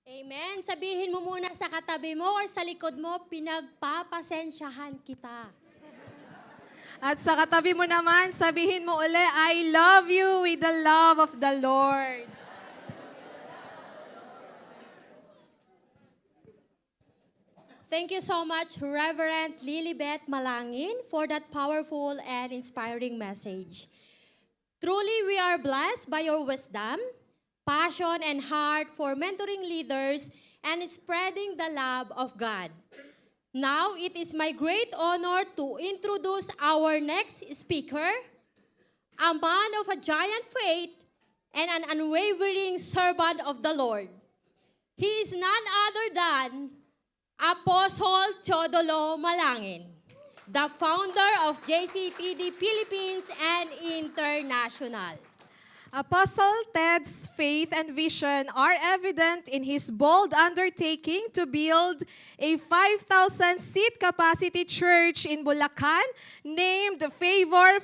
Amen. Sabihin mo muna sa katabi mo or sa likod mo, pinagpapasensyahan kita. At sa katabi mo naman, sabihin mo uli, I love you with the love of the Lord. Thank you so much, Reverend Lilibet Malangin, for that powerful and inspiring message. Truly, we are blessed by your wisdom, passion, and heart for mentoring leaders and spreading the love of God. Now, it is my great honor to introduce our next speaker, a man of a giant faith and an unwavering servant of the Lord. He is none other than Apostle Teodolo Malangin, the founder of JCPD Philippines and International. Apostle Ted's faith and vision are evident in his bold undertaking to build a 5,000-seat capacity church in Bulacan named Favor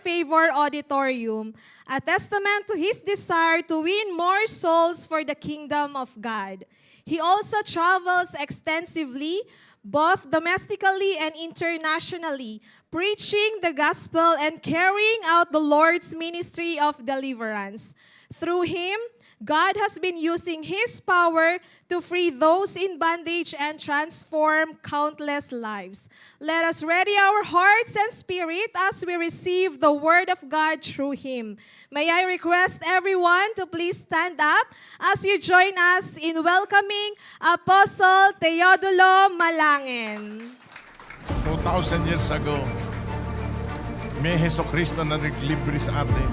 Auditorium, a testament to his desire to win more souls for the kingdom of God. He also travels extensively, both domestically and internationally, preaching the gospel and carrying out the Lord's ministry of deliverance. Through him, God has been using his power to free those in bondage and transform countless lives. Let us ready our hearts and spirit as we receive the word of God through him. May I request everyone to please stand up as you join us in welcoming Apostle Teodolo Malangin. 2,000 years ago, may Heso Kristo na naglibre sa atin.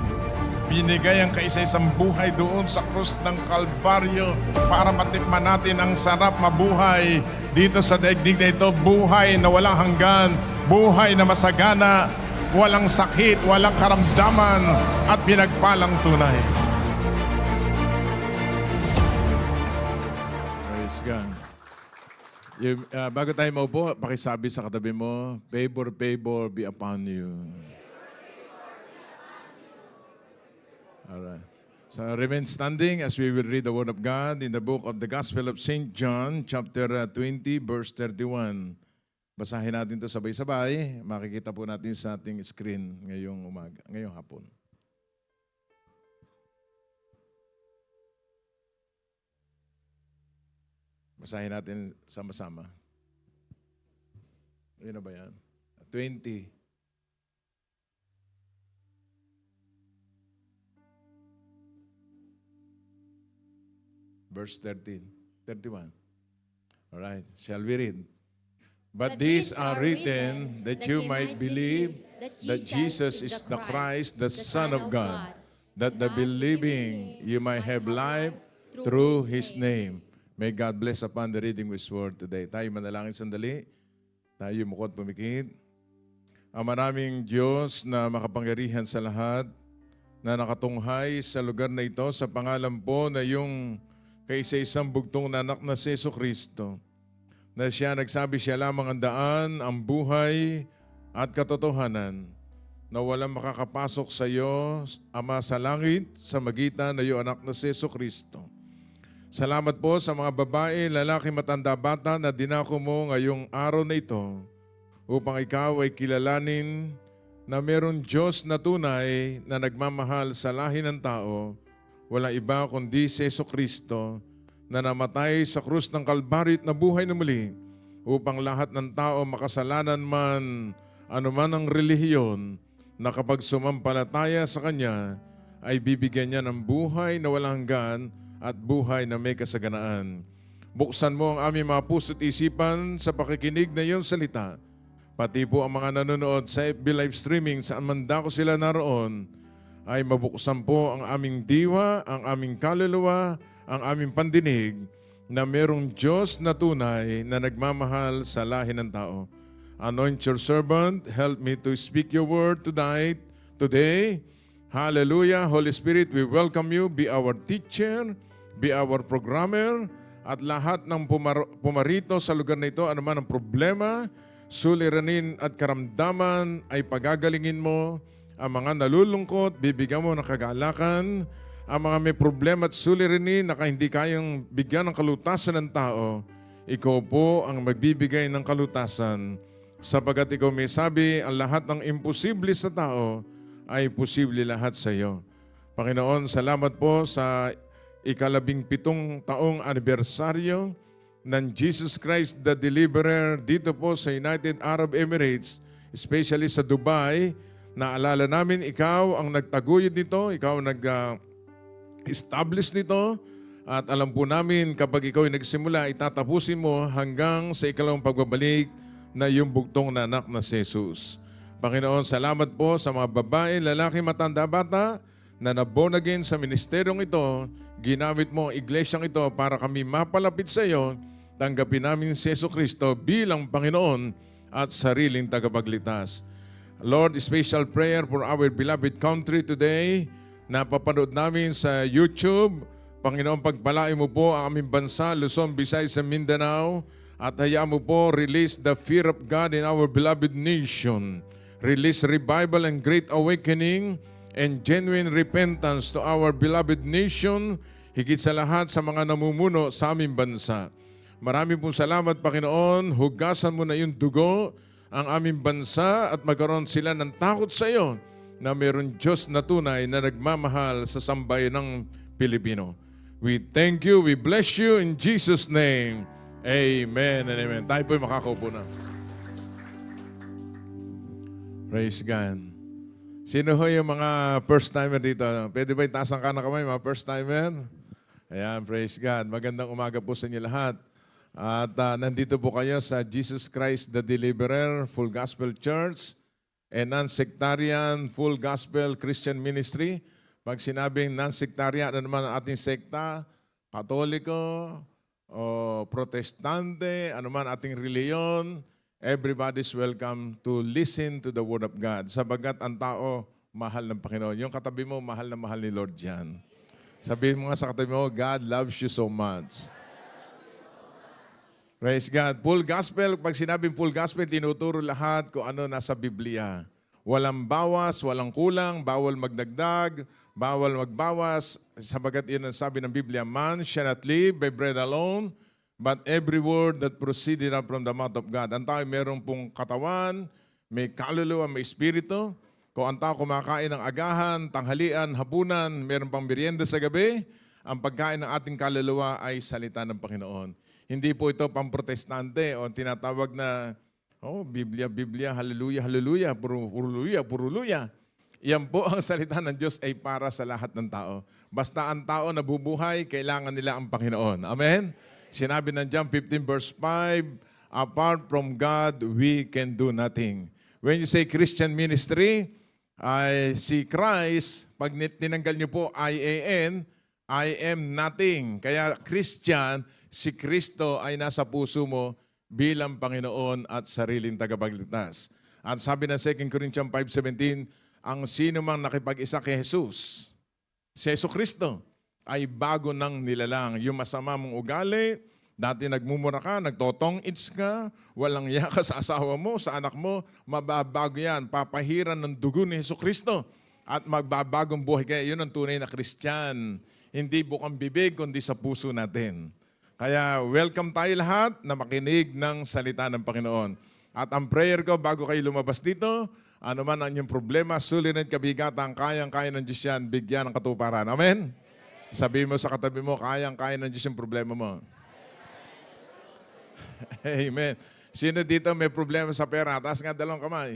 Binigay ang kaisa-isang buhay doon sa krus ng Kalbaryo para matikman natin ang sarap mabuhay dito sa daigdig na ito. Buhay na walang hanggan, buhay na masagana, walang sakit, walang karamdaman at pinagpalang tunay. Praise God. Bago tayo maupo, pakisabi sa katabi mo, favor be upon you. Alright. So remain standing as we will read the Word of God in the book of the Gospel of St. John, chapter 20, verse 31. Basahin natin ito sabay-sabay. Makikita po natin sa ating screen ngayong hapon. Basahin natin sama-sama. Ayun na ba yan? 20. Verse 31. All right, shall we read? But these are written that you might believe that Jesus is the Christ, the Son of God, that the believing you might have life through His name. May God bless upon the reading of His word today. Tayo manalangin sandali. Tayo mukot pumikit. Ang maraming Diyos na makapangyarihan sa lahat, na nakatunghay sa lugar na ito sa pangalan po na yung kaisa-isang bugtong na anak na si Jesucristo, na siya nagsabi siya lamang ang daan, ang buhay at katotohanan, na walang makakapasok sa iyo, Ama sa langit, sa magitan na iyong anak na si Jesucristo. Salamat po sa mga babae, lalaki, matanda, bata na dinako mo ngayong araw na ito upang ikaw ay kilalanin na meron Diyos na tunay na nagmamahal sa lahi ng tao. Wala iba kundi si Jesucristo na namatay sa krus ng Kalbaryo at nabuhay na muli upang lahat ng tao makasalanan man, anuman ang relihiyon, na kapag sumampalataya sa Kanya ay bibigyan niya ng buhay na walang hanggan at buhay na may kasaganaan. Buksan mo ang aming mga puso't isipan sa pakikinig na iyong salita. Pati po ang mga nanonood sa FB live streaming saan man dako sila naroon, ay mabuksan po ang aming diwa, ang aming kaluluwa, ang aming pandinig na merong Diyos na tunay na nagmamahal sa lahi ng tao. Anoint your servant, help me to speak your word today. Hallelujah. Holy Spirit, we welcome you. Be our teacher, be our programmer, at lahat ng pumarito sa lugar na ito, anuman ang problema, suliranin at karamdaman ay pagagalingin mo. Ang mga nalulungkot, bibigyan mo ng kagalakan. ang mga may problema at suliranin na hindi kayang bigyan ng kalutasan ng tao, ikaw po ang magbibigay ng kalutasan. Sapagat ikaw may sabi, ang lahat ng imposible sa tao ay posible lahat sa iyo. Panginoon, salamat po sa 17 taong anibersaryo ng Jesus Christ the Deliverer dito po sa United Arab Emirates, especially sa Dubai. Naalala namin, ikaw ang nagtaguyod nito, ikaw ang nag-establish nito, at alam po namin kapag ikaw ay nagsimula, itatapusin mo hanggang sa ikalawang pagbabalik na yung bugtong na anak na si Jesus. Panginoon, salamat po sa mga babae, lalaki, matanda, bata na na-born again sa ministeryong ito. Ginamit mo ang iglesyang ito para kami mapalapit sa iyo. Tanggapin namin si Jesucristo bilang Panginoon at sariling tagapagligtas. Lord, special prayer for our beloved country today. Napapanood namin sa YouTube. Panginoon, pagpalain mo po ang aming bansa, Luzon, Visayas, and Mindanao. At hayaan mo po, release the fear of God in our beloved nation. Release revival and great awakening and genuine repentance to our beloved nation. Higit sa lahat sa mga namumuno sa aming bansa. Maraming pong salamat, Panginoon. Hugasan mo na yung dugo ang aming bansa at magkaroon sila ng takot sa iyo na mayroon Diyos na tunay na nagmamahal sa sambayan ng Pilipino. We thank you, we bless you in Jesus' name. Amen and amen. Tayo po'y makakaupo na. Praise God. Sino ho yung mga first timer dito? Pwede ba itaas ang kanang kamay, mga first timer? Ayan, praise God. Magandang umaga po sa inyo lahat. At nandito po kayo sa Jesus Christ the Deliverer Full Gospel Church and Non-Sectarian Full Gospel Christian Ministry. Pag sinabing non-sectarian, ano naman ang ating sekta? Katoliko, o protestante, ano man ating reliyon, everybody's welcome to listen to the Word of God. Sabagat ang tao, mahal ng Panginoon. Yung katabi mo, mahal na mahal ni Lord yan. Sabihin mo nga sa katabi mo, God loves you so much. Praise God. Full gospel, pag sinabing full gospel, tinuturo lahat kung ano nasa Biblia. Walang bawas, walang kulang, bawal magdagdag, bawal magbawas. Sabagat yun ang sabi ng Biblia, man shall not live by bread alone, but every word that proceeded up from the mouth of God. Ang tao meron pong katawan, may kaluluwa, may espiritu. Kung ang tao kumakain ng agahan, tanghalian, hapunan, meron pang merienda sa gabi, ang pagkain ng ating kaluluwa ay salita ng Panginoon. Hindi po ito pang-protestante o tinatawag na, Biblia, Biblia, hallelujah, hallelujah, puro luya. Yan po ang salita ng Diyos ay para sa lahat ng tao. Basta ang tao na bubuhay, kailangan nila ang Panginoon. Amen? Sinabi ng John 15 verse 5, apart from God, we can do nothing. When you say Christian ministry, ay si Christ, pag tinanggal niyo po I-A-N, I am nothing. Kaya Christian, si Kristo ay nasa puso mo bilang Panginoon at sariling tagapagligtas. At sabi ng 2 Corinthians 5:17, ang sino mang nakipag-isa kay Jesus, si Jesucristo, ay bago ng nilalang. Yung masama mong ugali, dati nagmumura ka, nagtotong-its ka, walang iya ka sa asawa mo, sa anak mo, mababago yan. Papahiran ng dugo ni Jesucristo at magbabagong buhay. Kaya yun ang tunay na Christian. Hindi bukang bibig, kundi sa puso natin. Kaya welcome tayo lahat na makinig ng salita ng Panginoon. At ang prayer ko bago kayo lumabas dito, ano man ang inyong problema, suliranin, kabigatan, kayang-kaya ng Diyos yan, bigyan ng katuparan. Amen? Sabihin mo sa katabi mo, kayang-kaya ng Diyos yung problema mo. Amen. Sino dito may problema sa pera? Taas nga dalawang kamay.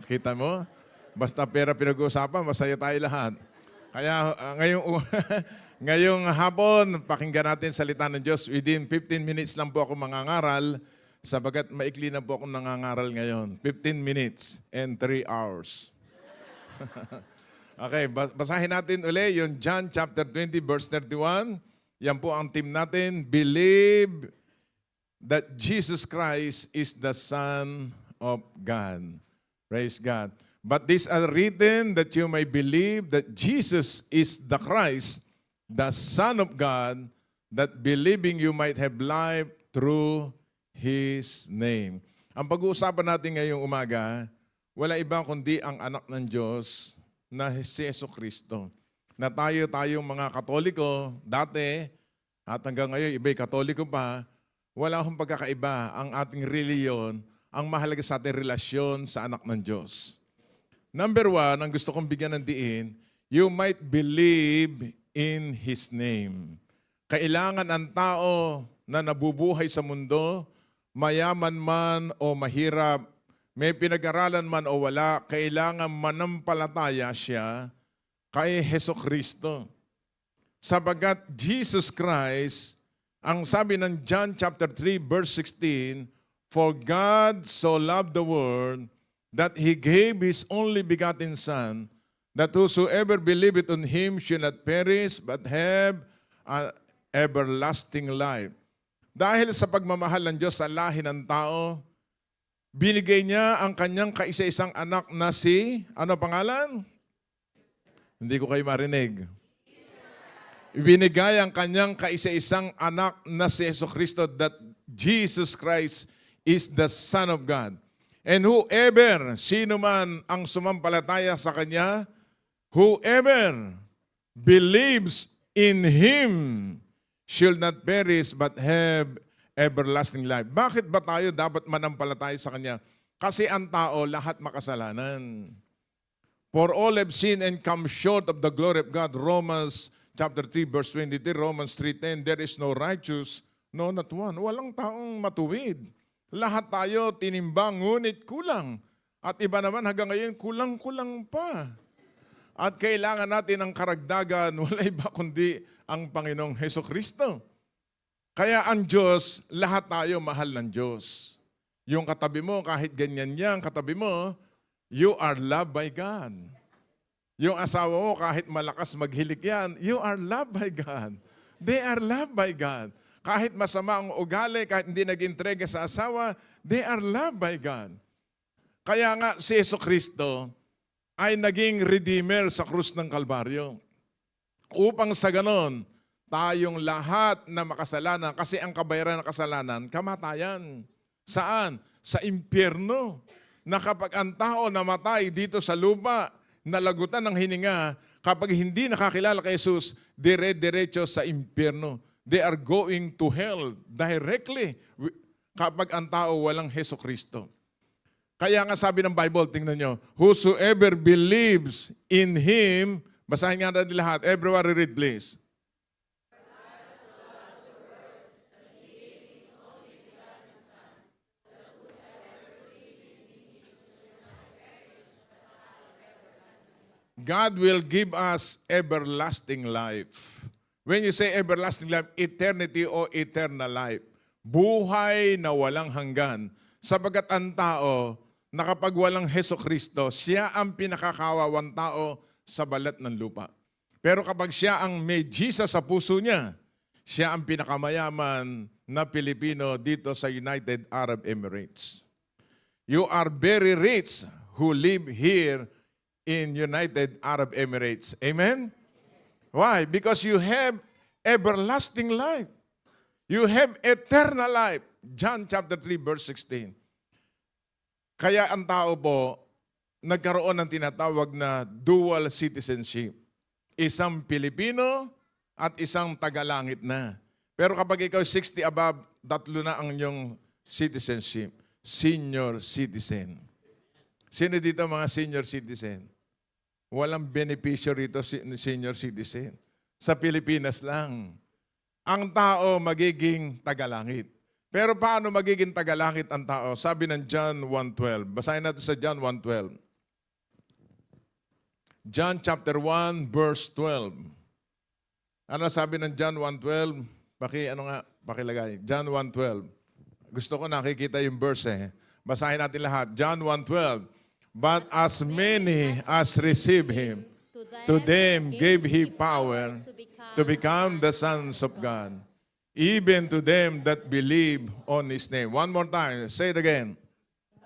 Kita mo? Basta pera pinag-uusapan, masaya tayo lahat. Kaya ngayong hapon, pakinggan natin salita ng Diyos. Within 15 minutes lang po ako mangangaral, sabagat maikli na po ako nangangaral ngayon. 15 minutes and 3 hours. Okay, basahin natin uli yung John chapter 20 verse 31. Yan po ang team natin. Believe that Jesus Christ is the Son of God. Praise God. But these are written that you may believe that Jesus is the Christ, the Son of God, that believing you might have life through His name. Ang pag-uusapan natin ngayong umaga, wala iba kundi ang anak ng Diyos na si Jesucristo. na tayong mga Katoliko dati at hanggang ngayon iba'y Katoliko pa, wala akong pagkakaiba ang ating reliyon, ang mahalaga sa ating relasyon sa anak ng Diyos. Number 1, ang gusto kong bigyan ng diin, you might believe in His name. Kailangan ang tao na nabubuhay sa mundo, mayaman man o mahirap, may pinag-aralan man o wala, kailangan manampalataya siya kay Hesukristo. Sabagat Jesus Christ, ang sabi ng John chapter 3 verse 16, for God so loved the world that He gave His only begotten Son, that whosoever believeth on Him should not perish but have an everlasting life. Dahil sa pagmamahal ng Diyos sa lahi ng tao, binigay niya ang kanyang kaisa-isang anak na si, ano pangalan? Hindi ko kayo marinig. Ibinigay ang kanyang kaisa-isang anak na si Jesucristo, that Jesus Christ is the Son of God. And whoever, sino man ang sumampalataya sa Kanya, whoever believes in Him shall not perish but have everlasting life. Bakit ba tayo dapat manampalataya sa Kanya? Kasi ang tao, lahat makasalanan. For all have sinned and come short of the glory of God. Romans chapter 3 verse 23, Romans 3:10, there is no righteous, no not one. Walang taong matuwid. Lahat tayo tinimbang, ngunit kulang. At iba naman hanggang ngayon, kulang-kulang pa. At kailangan natin ng karagdagan, wala iba kundi ang Panginoong Hesukristo. Kaya ang Diyos, lahat tayo mahal ng Diyos. Yung katabi mo, kahit ganyan yan, katabi mo, you are loved by God. Yung asawa mo, kahit malakas maghilik yan, you are loved by God. They are loved by God. Kahit masama ang ugali, kahit hindi nag-intrega sa asawa, they are loved by God. Kaya nga si Jesucristo ay naging redeemer sa krus ng Kalbaryo. Upang sa ganon, tayong lahat na makasalanan, kasi ang kabayaran ng kasalanan, kamatayan. Saan? Sa impyerno. Na kapag ang tao namatay dito sa lupa, nalagutan ng hininga, kapag hindi nakakilala kay Jesus, dire-diretso sa impyerno. They are going to hell directly kapag ang tao walang Hesukristo. Kaya nga sabi ng Bible, tingnan nyo, whosoever believes in Him, basahin nga natin lahat. Everyone read please. God will give us everlasting life. When you say everlasting life, eternity o eternal life. Buhay na walang hanggan. Sabagat ang tao, na kapag walang Hesukristo, siya ang pinakakawawang tao sa balat ng lupa. Pero kapag siya ang may Jesus sa puso niya, siya ang pinakamayaman na Pilipino dito sa United Arab Emirates. You are very rich who live here in United Arab Emirates. Amen? Why? Because you have everlasting life. You have eternal life. John chapter 3 verse 16. Kaya ang tao po, nagkaroon ng tinatawag na dual citizenship. Isang Pilipino at isang tagalangit na. Pero kapag ikaw 60 above, tatlo na ang inyong citizenship. Senior citizen. Sino dito mga senior citizen? Walang beneficiary rito senior citizen. Sa Pilipinas lang. Ang tao magiging tagalangit. Pero paano magiging tagalangit ang tao? Sabi ng John 1:12. Basahin natin sa John 1:12. John chapter 1 verse 12. Ano sabi ng John 1:12? Pakilagay. John 1:12. Gusto ko nakikita yung verse eh. Basahin natin lahat. John 1:12. But as many as receive Him, to them gave He power to become the sons of God, even to them that believe on His name. One more time. Say it again.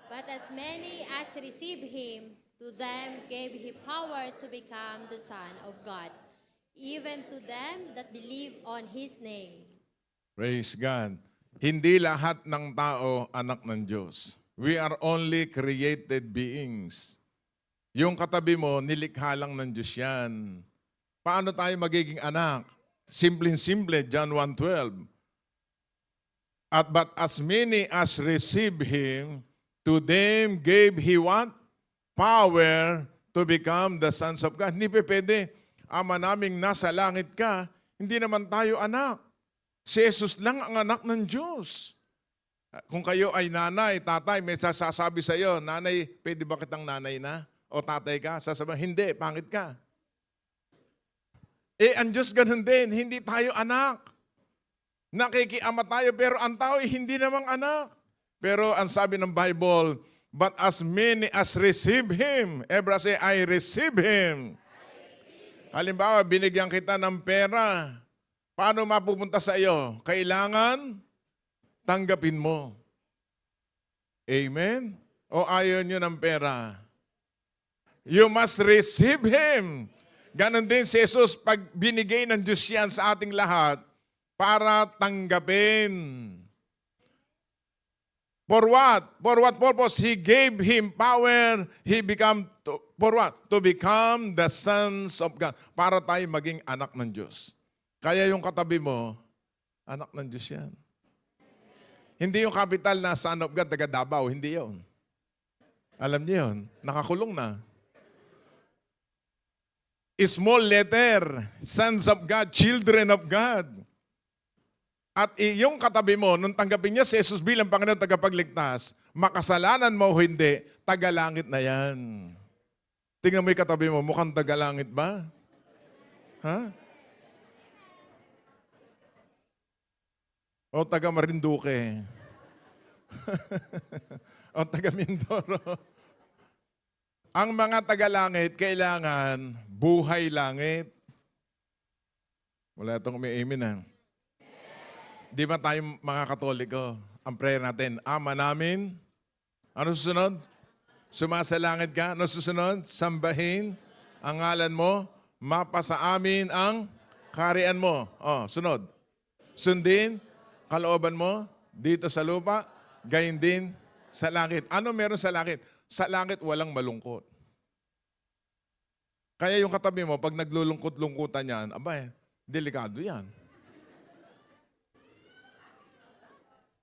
But as many as receive Him, to them gave He power to become the Son of God, even to them that believe on His name. Praise God. Hindi lahat ng tao anak ng Diyos. We are only created beings. Yung katabi mo, nilikha lang ng Diyos yan. Paano tayo magiging anak? Simpleng-simple, John 1:12. But as many as received Him, to them gave He what? Power to become the sons of God. Hindi pwede, Ama naming nasa langit ka, hindi naman tayo anak. Si Jesus lang ang anak ng Diyos. Kung kayo ay nanay, tatay, may sasabi sa iyo, nanay, pwede ba kitang nanay na? O tatay ka? Sasabihin, hindi, pangit ka. Ang Diyos ganun din, hindi tayo anak. Nakikiama tayo, pero ang tao ay hindi namang anak. Pero ang sabi ng Bible, but as many as receive Him, Ebra say, I receive Him. Halimbawa, binigyan kita ng pera. Paano mapupunta sa iyo? Kailangan tanggapin mo. Amen? O ayaw nyo ng pera? You must receive Him. Ganon din si Jesus, pag binigay ng Diyos yan sa ating lahat, para tanggapin. For what? For what purpose? He gave Him power. He become, for what? To become the sons of God. Para tayo maging anak ng Diyos. Kaya yung katabi mo, anak ng Diyos yan. Hindi yung capital na son of God, taga Davao. Hindi yun. Alam niyo yun. Nakakulong na. Small letter, sons of God, children of God. At yung katabi mo, nung tanggapin niya si Jesus bilang Panginoon tagapagligtas, makasalanan mo o hindi, tagalangit na yan. Tingnan mo yung katabi mo, mukhang tagalangit ba? Ha? O taga Marinduque. O taga Mindoro. Ang mga tagalangit, kailangan buhay langit. Wala itong umi-amen ha. Di ba tayo mga Katoliko, ang prayer natin, Ama namin, ano susunod? Sumasalangit ka, ano susunod? Sambahin ang ngalan mo, mapasa amin ang kaharian mo. Oh, sunod. Sundin kalooban mo dito sa lupa, gayon din sa langit. Ano meron sa langit? Sa langit walang malungkot. Kaya yung katabi mo, pag naglulungkot-lungkutan yan, abay, delikado yan.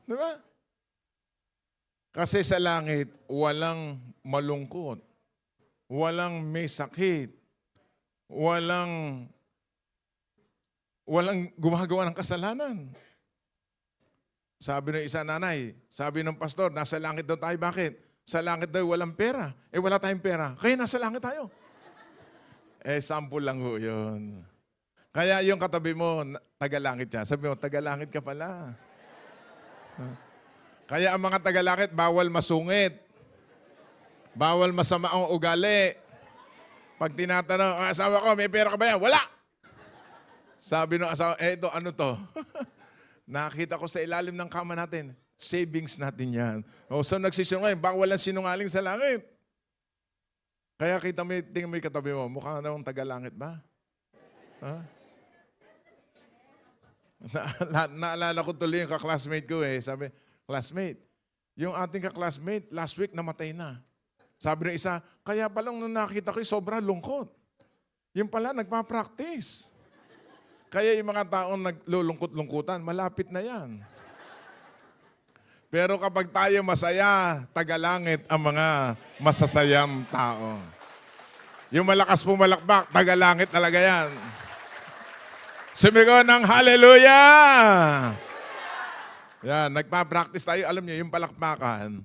Diba? Kasi sa langit, walang malungkot. Walang may sakit. Walang gumagawa ng kasalanan. Sabi ng isa nanay, sabi ng pastor, nasa langit daw tayo. Bakit? Sa langit daw walang pera. Wala tayong pera. Kaya nasa langit tayo. Sample lang ho yun. Kaya yung katabi mo, taga-langit siya. Sabi mo, taga-langit ka pala. Kaya ang mga taga-langit, bawal masungit. Bawal masama ang ugali. Pag tinatanong, asawa ko, may pera ka ba yan? Wala! Sabi ng asawa, ito, ano to? Nakita ko sa ilalim ng kama natin, savings natin yan. So nagsisinungaling, bawal ang sinungaling sa langit. Kaya kita mo, tingnan mo yung katabi mo, mukha na akong taga-langit ba? Ha? Naalala ko tuloy yung kaklasmate ko Sabi, classmate, yung ating kaklasmate, last week namatay na. Sabi ng isa, kaya palang nung nakita ko, sobrang lungkot. Yung pala, nagpa-practice. Kaya yung mga taong naglulungkot-lungkutan, malapit na yan. Pero kapag tayo masaya, tagalangit ang mga masasayang tao. Yung malakas pumalakbak, tagalangit talaga yan. Sumigaw ng hallelujah! Yan, nagpa-practice tayo. Alam niyo, yung palakpakan.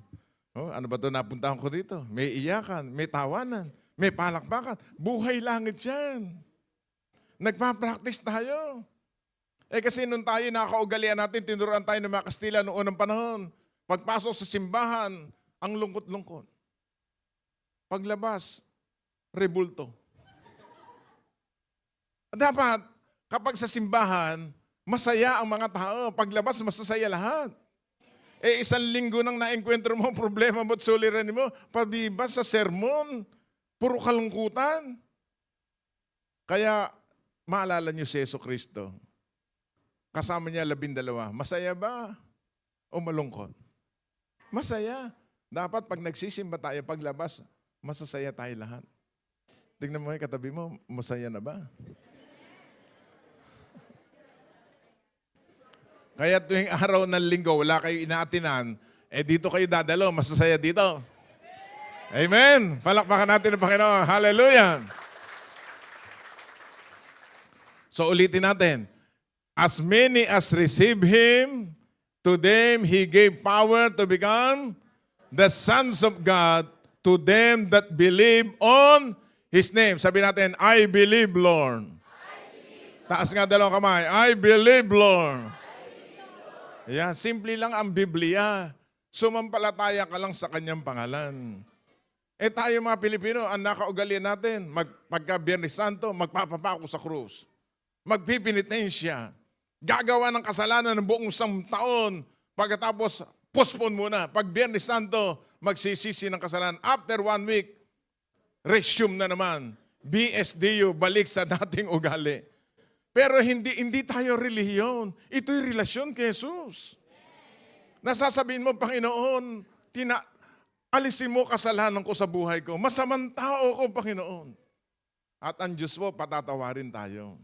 Ano ba ito napuntahan ko dito? May iyakan, may tawanan, may palakpakan. Buhay langit yan. Nagpa-practice tayo. Kasi nung tayo nakakaugalian natin, tinuruan tayo ng mga Kastila noong unang panahon. Pagpasok sa simbahan, ang lungkot-lungkot. Paglabas, rebulto. Dapat, kapag sa simbahan, masaya ang mga tao. Paglabas, masasaya lahat. Isang linggo nang na-enkwentro mo, problema mo at suliranin mo, pabibas sa sermon, puro kalungkutan. Kaya, maalala niyo si Jesucristo. Kasama niya 12. Masaya ba o malungkot? Masaya. Dapat pag nagsisimba tayo, paglabas, masasaya tayo lahat. Tingnan mo yung katabi mo, masaya na ba? Kaya tuwing araw ng linggo, wala kayo inaatinan, dito kayo dadalo, masasaya dito. Amen! Palakpakan natin ang Panginoon. Hallelujah! So ulitin natin. As many as receive Him, to them He gave power to become the sons of God, to them that believe on His name. Sabi natin, I believe, Lord. Taas nga dalawang kamay. I believe, Lord. Yeah, simple lang ang Biblia. Sumampalataya ka lang sa Kanyang pangalan. Tayo mga Pilipino, ang nakaugalian natin, pagka Biyernes Santo, magpapapako sa krus. Magpipinitensya. Gagawa ng kasalanan ng buong isang taon. Pagkatapos, postpone muna. Pag Biyernes Santo, magsisisi ng kasalanan. After 1 week, resume na naman. BSDU, balik sa dating ugali. Pero hindi tayo relihiyon. Ito'y relasyon kay Jesus. Nasasabihin mo, Panginoon, alisin mo kasalanan ko sa buhay ko. Masamang tao ko, Panginoon. At ang Diyos po, patatawarin tayo.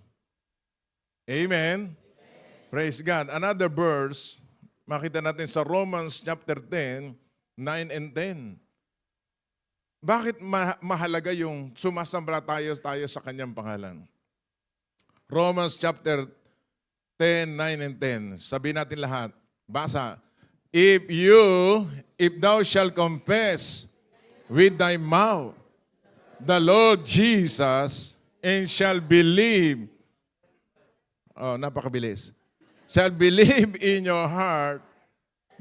Amen? Praise God. Another verse, makita natin sa Romans chapter 10, 9 and 10. Bakit mahalaga yung sumasampalataya tayo sa Kanyang pangalan? Romans chapter 10, 9 and 10. Sabihin natin lahat. Basa. If thou shalt confess with thy mouth the Lord Jesus and shall believe, napakabilis, shall believe in your heart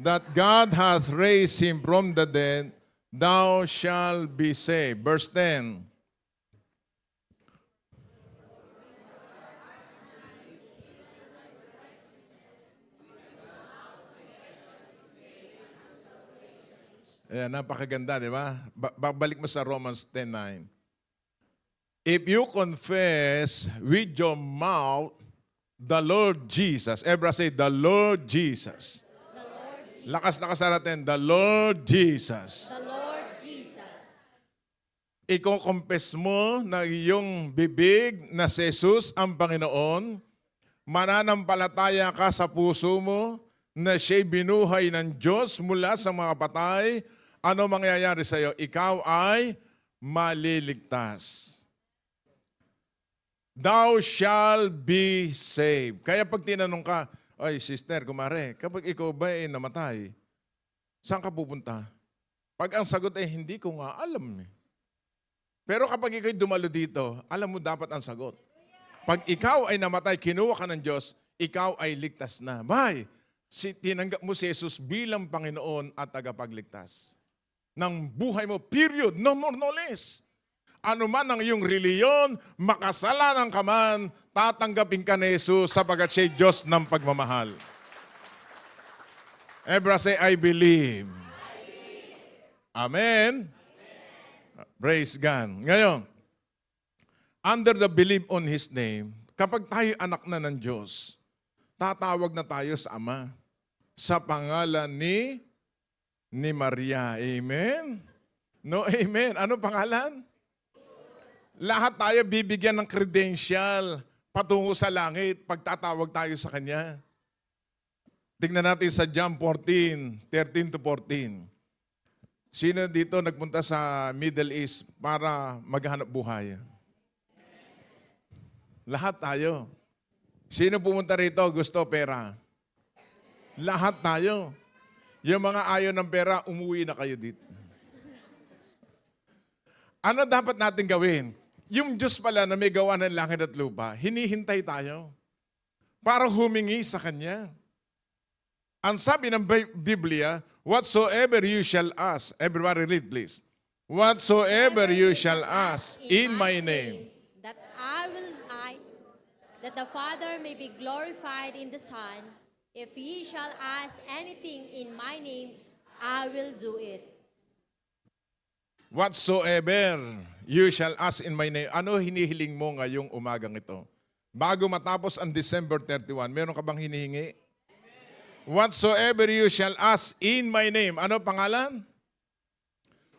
that God has raised Him from the dead, thou shalt be saved. Verse 10. Ayan, napakaganda, di ba? Babalik mo sa Romans 10:9. If you confess with your mouth the Lord Jesus, everyone say, the Lord Jesus. The Lord Jesus. Lakas natin, the Lord Jesus. The Lord Jesus. Iko-confess mo na iyong bibig na si Jesus ang Panginoon, mananampalataya ka sa puso mo na siya'y binuhay ng Diyos mula sa mga patay, ano mangyayari sa iyo? Ikaw ay maliligtas. Thou shall be saved. Kaya pag tinanong ka, ay sister, kumare, kapag ikaw ba ay namatay, saan ka pupunta? Pag ang sagot ay hindi ko nga alam. Pero kapag ikaw dumalo dito, alam mo dapat ang sagot. Pag ikaw ay namatay, kinuha ka ng Diyos, ikaw ay ligtas na. Bye! Tinanggap mo si Jesus bilang Panginoon at tagapagligtas ng buhay mo, period, no more, no less. Ano man ang iyong reliyon, makasalanan ka man, tatanggapin ka ni Jesus sapagat siya'y Diyos ng pagmamahal. Everyone say, I believe. Amen? Praise God. Ngayon, under the belief on His name, kapag tayo anak na ng Diyos, tatawag na tayo sa Ama sa pangalan ni Maria. Amen? No, amen. Ano pangalan? Lahat tayo bibigyan ng credential patungo sa langit pagtatawag tayo sa Kanya. Tingnan natin sa John 14, 13 to 14. Sino dito nagpunta sa Middle East para maghanap buhay? Lahat tayo. Sino pumunta rito gusto pera? Lahat tayo. Yung mga ayaw ng pera, umuwi na kayo dito. Ano dapat natin gawin? Yung Diyos pala na may gawa ng langit at lupa, hinihintay tayo para humingi sa Kanya. Ang sabi ng Biblia, whatsoever you shall ask, everybody read please. Whatsoever you shall ask in my name, that that the Father may be glorified in the Son. If ye shall ask anything in my name, I will do it. whatsoever you shall ask in my name. Ano hinihiling mo ngayong umagang ito? Bago matapos ang December 31, meron ka bang hinihingi? Whatsoever you shall ask in my name. Ano pangalan?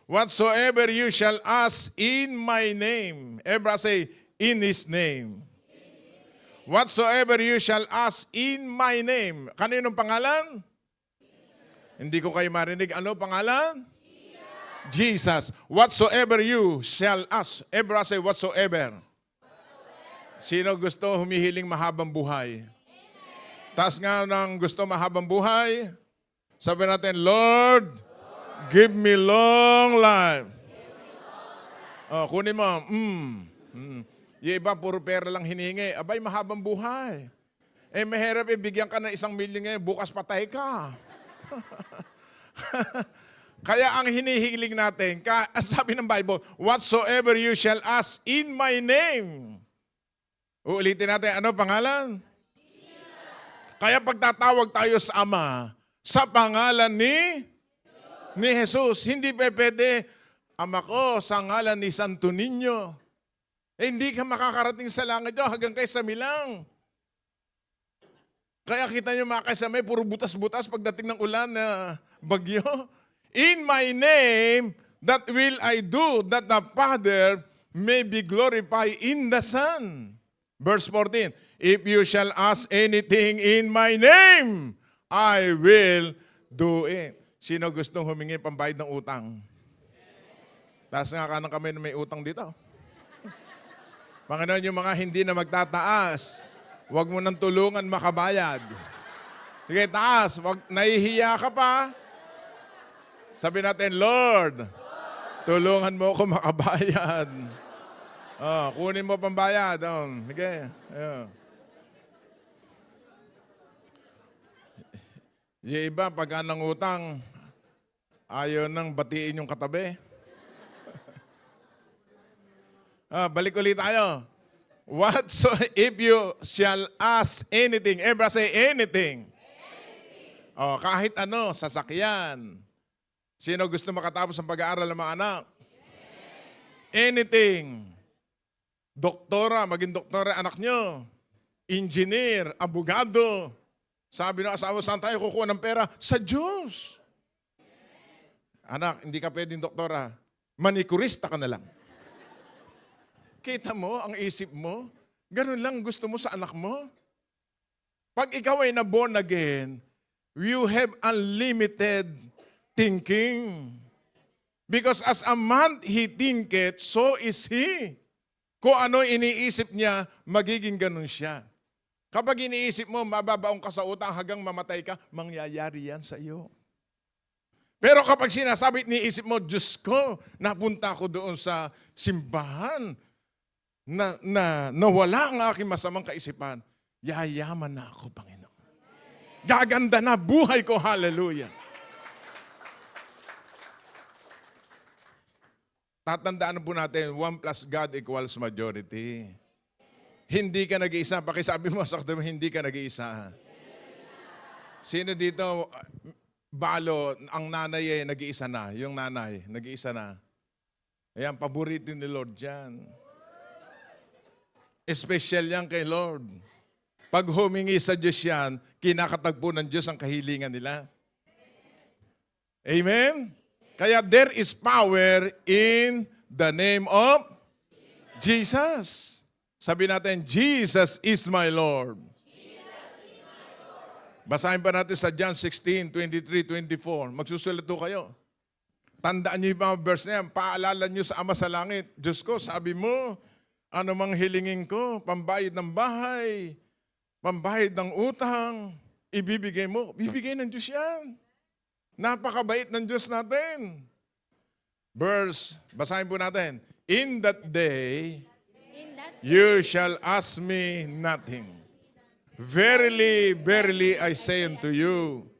Whatsoever you shall ask in my name. Everyone say, in His name. Whatsoever you shall ask in my name. Kaninong pangalan? Hindi ko kayo marinig. Ano pangalan? Jesus. Whatsoever you shall ask. Everyone say whatsoever. Sino gusto humihiling mahabang buhay? Taas nga ng gusto mahabang buhay. Sabi natin, Lord, give me long life. Oh, kunin mo. Yung iba, puro pera lang hinihingi. Abay, mahabang buhay. Eh, mahirap ibigyan ka ng 1 milyon ngayon, bukas patay ka. Kaya ang hinihiling natin, sabi ng Bible, whatsoever you shall ask in my name. Uulitin natin, ano pangalan? Kaya pagtatawag tayo sa Ama, sa pangalan ni Jesus, hindi pwede, Ama ko, sa ngalan ni Santo Niño. Eh, hindi ka makakarating sa langit nyo hanggang kay Samilang. Kaya kita nyo mga kasamay, puro butas-butas pagdating ng ulan na bagyo. In my name, that will I do, that the Father may be glorified in the Son. Verse 14, if you shall ask anything in my name, I will do it. Sino gustong humingi pambayad ng utang? Taas nga ka ng kamay na may utang dito. Panginoon, yung mga hindi na magtataas, huwag mo nang tulungan makabayad. Sige, taas. Nahihiya ka pa. Sabi natin, Lord, tulungan mo ako makabayad. Oh, kunin mo pambayad. Sige. Yung iba, pag anong utang, ayaw nang batiin yung katabi. Balik ulit tayo. If you shall ask anything, ever say anything. Kahit ano, sasakyan. Sino gusto makatapos ang pag-aaral ng mga anak? Anything. Doktora, maging doktora anak nyo. Engineer, abogado. Sabi ng asawa, saan tayo kukuha ng pera? Sa Diyos. Anak, hindi ka pwedeng doktora. Manikurista ka na lang. Kita mo ang isip mo? Ganun lang gusto mo sa anak mo? Pag ikaw ay na-born again, you have unlimited thinking. Because as a man he thinketh, so is he. Kung ano iniisip niya, magiging ganun siya. Kapag iniisip mo, mababaong ka sa utang hanggang mamatay ka, mangyayari yan sa iyo. Pero kapag sinasabi, iniisip mo, Diyos ko, napunta ako doon sa simbahan, na wala ang aking masamang kaisipan, yayaman na ako, Panginoon. Gaganda na buhay ko, hallelujah. Tatandaan po natin, 1 plus God equals majority. Hindi ka nag-iisa. Pakisabi mo sa katabi, hindi ka nag-iisa. Sino dito, balo, ang nanay nag-iisa na. Yung nanay, nag-iisa na. Ayan, paborito ni Lord yan. Special yan kay Lord. Pag humingi sa Diyos yan, kinakatagpo ng Diyos ang kahilingan nila. Amen? Kaya there is power in the name of Jesus. Sabi natin, Jesus is my Lord. Basahin pa natin sa John 16, 23, 24. Magsusulat po kayo. Tandaan niyo yung mga verse na yan. Paalala niyo sa Ama sa Langit. Diyos ko, sabi mo, ano mang hilingin ko, pambayad ng bahay, pambayad ng utang, ibibigay mo. Bibigay ng Diyos yan. Napakabait ng Diyos natin. Verse, basahin po natin. In that day, you shall ask me nothing. Verily, verily, I say unto you,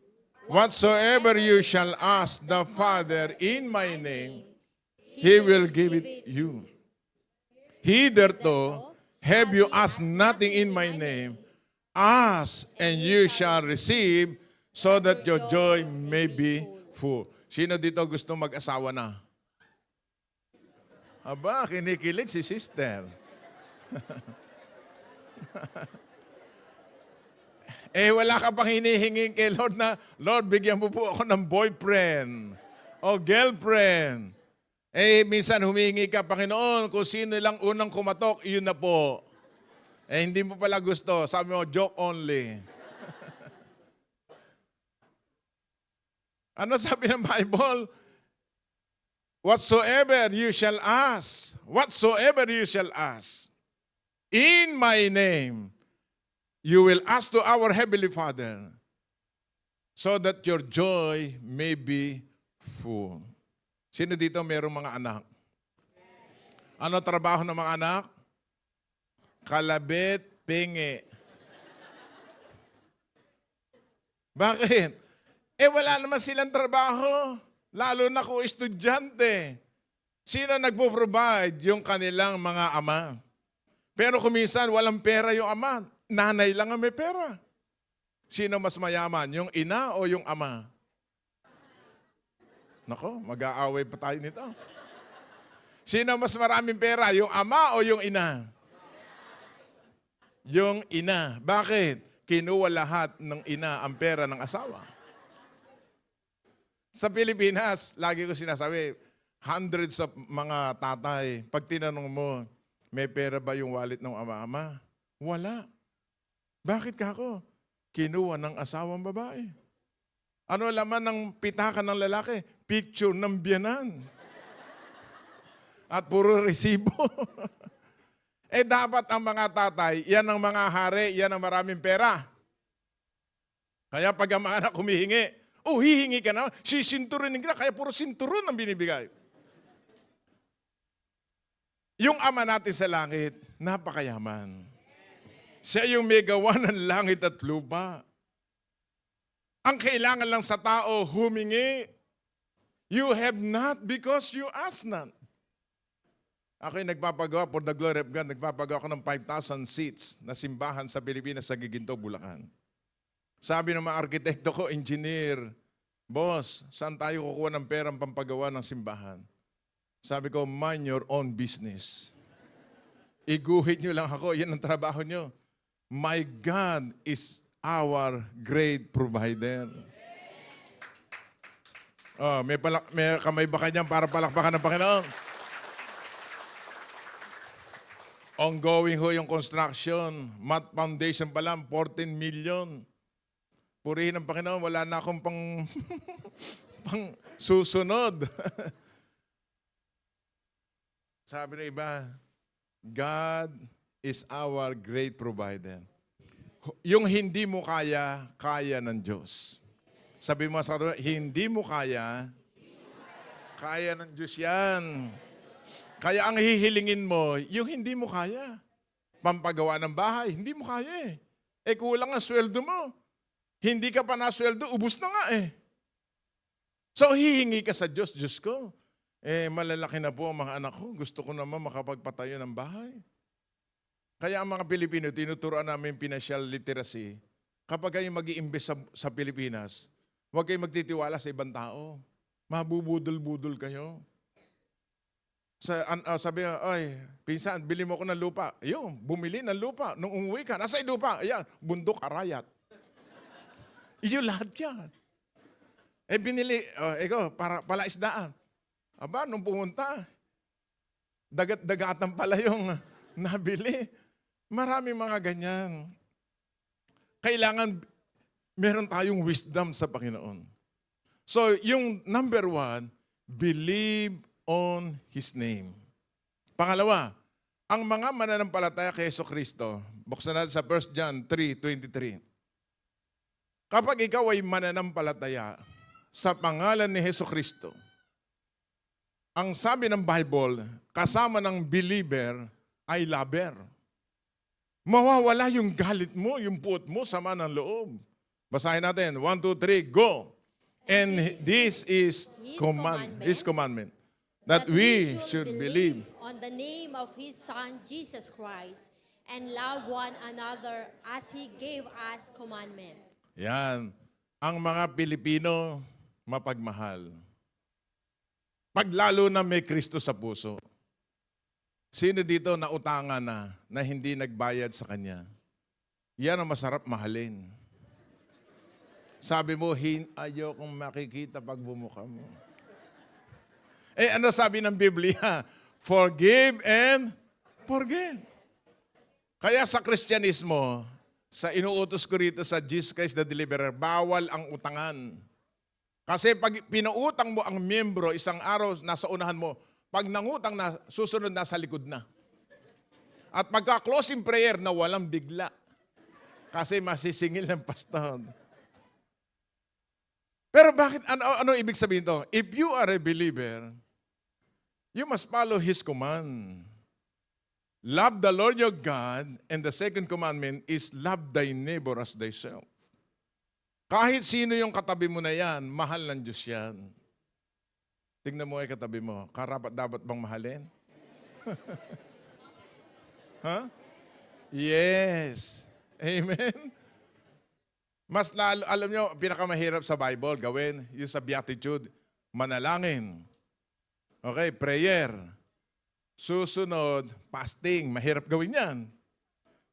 whatsoever you shall ask the Father in my name, He will give it you. Hitherto, have you asked nothing in my name? Ask, and you shall receive, so that your joy may be full. Sino dito gusto mag-asawa na? Aba, kinikilig si sister. Wala ka pang hinihingin kay Lord na, Lord, bigyan mo po ako ng boyfriend o girlfriend. Minsan humingi ka, Panginoon, kung sino lang unang kumatok, yun na po. Hindi mo pala gusto. Sabi mo, joke only. Ano sabi ng Bible? Whatsoever you shall ask, in my name, you will ask to our Heavenly Father, so that your joy may be full. Sino dito mayroong mga anak? Ano trabaho ng mga anak? Kalabit, pingi. Bakit? Wala naman silang trabaho. Lalo na kung estudyante. Sino nagpo-provide? Yung kanilang mga ama. Pero kuminsan walang pera yung ama. Nanay lang ang may pera. Sino mas mayaman? Yung ina o yung ama? Nako, mag-aaway pa tayo nito. Sino mas maraming pera? Yung ama o yung ina? Yung ina. Bakit? Kinuha lahat ng ina ang pera ng asawa. Sa Pilipinas, lagi ko sinasabi, hundreds of mga tatay, pag tinanong mo, may pera ba yung wallet ng ama-ama? Wala. Bakit ka ako? Kinuha ng asawang babae. Ano laman ng pitakan ng lalaki? Picture ng biyanan. At puro resibo. Dapat ang mga tatay, yan ang mga hari, yan ang maraming pera. Kaya pag ang mga anak humihingi, hihingi ka na, sisinturin ka, kaya puro sinturon ang binibigay. Yung ama natin sa langit, napakayaman. Siya yung may gawa ng langit at lupa. Ang kailangan lang sa tao, humingi. You have not because you ask not. Ako'y nagpapagawa, for the glory of God, nagpapagawa ako ng 5,000 seats na simbahan sa Pilipinas sa Giginto, Bulacan. Sabi ng mga arkitekto ko, engineer, boss, saan tayo kukuha ng perang pampagawa ng simbahan? Sabi ko, mind your own business. Iguhit nyo lang ako, yan ang trabaho nyo. My God is our great provider. May kamay ba kanyang para palakpakan ng Panginoon? Ongoing ho yung construction. Mat foundation pa lang, 14 million. Purihin ng Panginoon, wala na akong pang susunod. Sabi ng iba, God is our great provider. Yung hindi mo kaya, kaya ng Diyos. Sabi mo sa hindi mo kaya, kaya ng Diyos yan. Kaya ang hihilingin mo, yung hindi mo kaya. Pampagawa ng bahay, hindi mo kaya eh. Kulang ang sweldo mo. Hindi ka pa nasweldo, ubus na nga eh. So hihingi ka sa Diyos, Diyos ko. Malalaki na po ang mga anak ko. Gusto ko naman makapagpatayo ng bahay. Kaya ang mga Pilipino, tinuturoan namin financial literacy. Kapag kayo mag-i-invest sa Pilipinas, huwag kayong magtitiwala sa ibang tao. Mabubudol-budol kayo. Sabi ay, pinsan, bili mo ko ng lupa. Ayun, bumili ng lupa. Nung umuwi ka, nasa lupa? Ayan, bundok, arayat. Iyon lahat yan. Binili, ikaw, para palaisdaan. Aba, nung pumunta, dagat-dagatan pala yung nabili. Maraming mga ganyan. Kailangan meron tayong wisdom sa Panginoon. So, yung number 1, believe on His name. Pangalawa, ang mga mananampalataya kay Jesucristo, buksan natin sa 1 John 3:23. Kapag ikaw ay mananampalataya sa pangalan ni Jesucristo, ang sabi ng Bible, kasama ng believer ay lover. Mawawala yung galit mo, yung puot mo, sama ng loob. Basahin natin, 1, 2, 3, go! And this is His commandment. That we should believe on the name of His Son, Jesus Christ, and love one another as He gave us commandment. Yan. Ang mga Pilipino, mapagmahal. Paglalo na may Kristo sa puso. Sino dito na utangan na hindi nagbayad sa Kanya? Yan ang masarap mahalin. Sabi mo, ayokong makikita pag bumuka mo. Ano sabi ng Biblia? Forgive and forget. Kaya sa Kristyanismo, sa inuutos ko rito sa Jesus Christ the Deliverer, bawal ang utangan. Kasi pag pinuutang mo ang miyembro, isang araw nasa unahan mo, pag nangutang na, susunod na sa likod na. At pagka-closing prayer na walang bigla. Kasi masisingil ng pastor. Pero bakit, ano ibig sabihin to? If you are a believer, you must follow His command. Love the Lord your God, and the second commandment is love thy neighbor as thyself. Kahit sino yung katabi mo na yan, mahal ng Diyos yan. Tingnan mo ay katabi mo, karapat-dapat bang mahalin? Huh? Yes. Amen. Mas lalo, alam nyo, pinakamahirap sa Bible gawin, yung sa Beatitude, manalangin. Okay, prayer. Susunod, fasting. Mahirap gawin yan.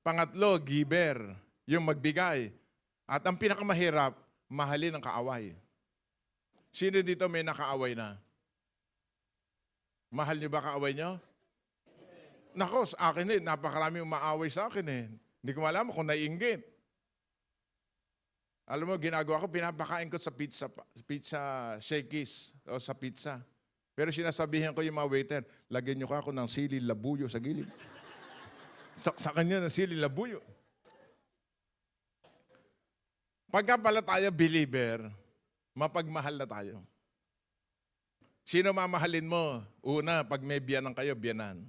Pangatlo, giver. Yung magbigay. At ang pinakamahirap, mahalin ang kaaway. Sino dito may nakaaway na? Mahal niyo ba kaaway niyo? Nako, sa akin napakarami umaaway sa akin Hindi ko malaman kung naiinggit. Alam mo, ginagawa ko, pinapakain ko sa pizza shakies o sa pizza. Pero sinasabihan ko yung mga waiter, lagyan niyo ako ng sili labuyo sa gilid. Sa kanya ng sili labuyo. Pagka pala tayo believer, mapagmahal na tayo. Sino mamahalin mo? Una, pag may biyanan kayo, biyanan.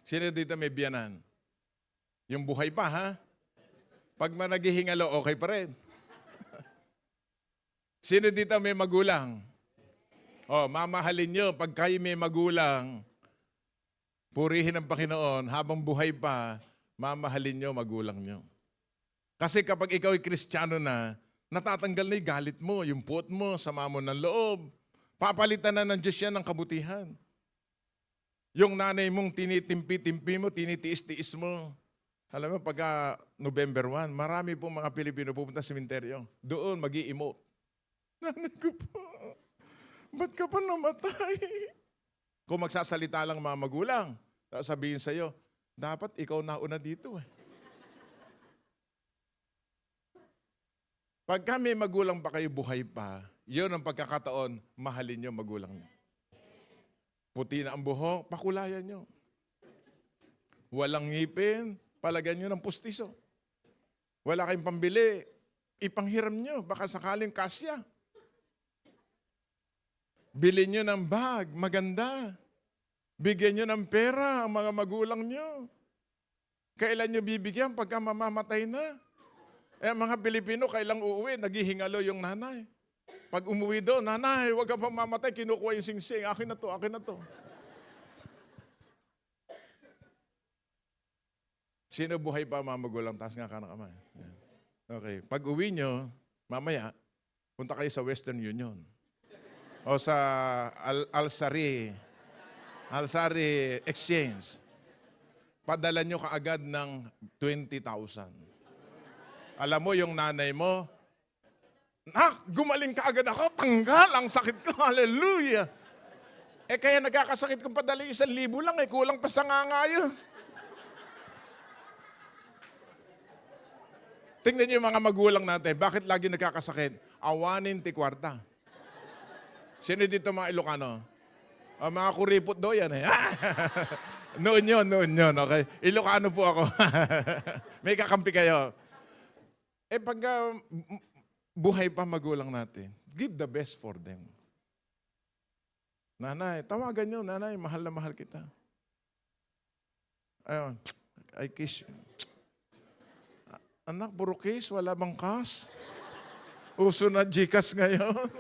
Sino dito may biyanan? Yung buhay pa, ha? Pag naghihingalo, okay pa rin. Sino dito may magulang? Oh, mamahalin nyo, pag kayo may magulang, purihin ang Panginoon, habang buhay pa, mamahalin nyo magulang nyo. Kasi kapag ikaw ay Kristiyano na, natatanggal na yung galit mo, yung puot mo, sama mo ng loob. Papalitan na ng Diyos yan ng kabutihan. Yung nanay mong tinitimpi-timpi mo, tinitiis-tiis mo. Alam mo, pagka November 1, marami pong mga Pilipino pupunta sa sementeryo. Doon, mag-i-emote. Nanay ko po. Ba't ka pa namatay? Kung magsasalita lang mga magulang, sabihin sa'yo, dapat ikaw nauna dito Pagka may magulang pa kayo buhay pa, yun ang pagkakataon, mahalin nyo magulang nyo. Puti na ang buhok, pakulayan nyo. Walang ngipin, palagyan nyo ng pustiso. Wala kayong pambili, ipanghiram nyo, baka sakaling kasya. Bilhin nyo ng bag, maganda. Bigyan nyo ng pera ang mga magulang nyo. Kailan nyo bibigyan pagka mamamatay na? Mga Pilipino, kailang uuwi, naghihingalo yung nanay. Pag umuwi doon, nanay, huwag ka pa mamatay, kinukuha yung singsing. Akin na to, akin na to. Sino buhay pa mga magulang? Taas nga ka ng kamay. Okay. Pag uwi nyo, mamaya, punta kayo sa Western Union. O sa Alsari Exchange. Padala nyo kaagad ng 20,000. Alam mo, yung nanay mo, gumaling ka agad ako, tanggal ang sakit ko, hallelujah. Kaya nagkakasakit kung padala 1,000 lang, kulang pa sa ngangayo. Tingnan niyo yung mga magulang natin, bakit lagi nagkakasakit? Awanin ti kwarta. Sino dito mga Ilocano? Mga kuripot do yan Noon yun, okay? Ilocano po ako. May kakampi kayo. Pag buhay pa magulang natin, give the best for them. Nanay, tawagan nyo, nanay, mahal na mahal kita. Ayun, I kiss you. Anak, puro kiss, wala bang kas? Uso na Gcash ngayon.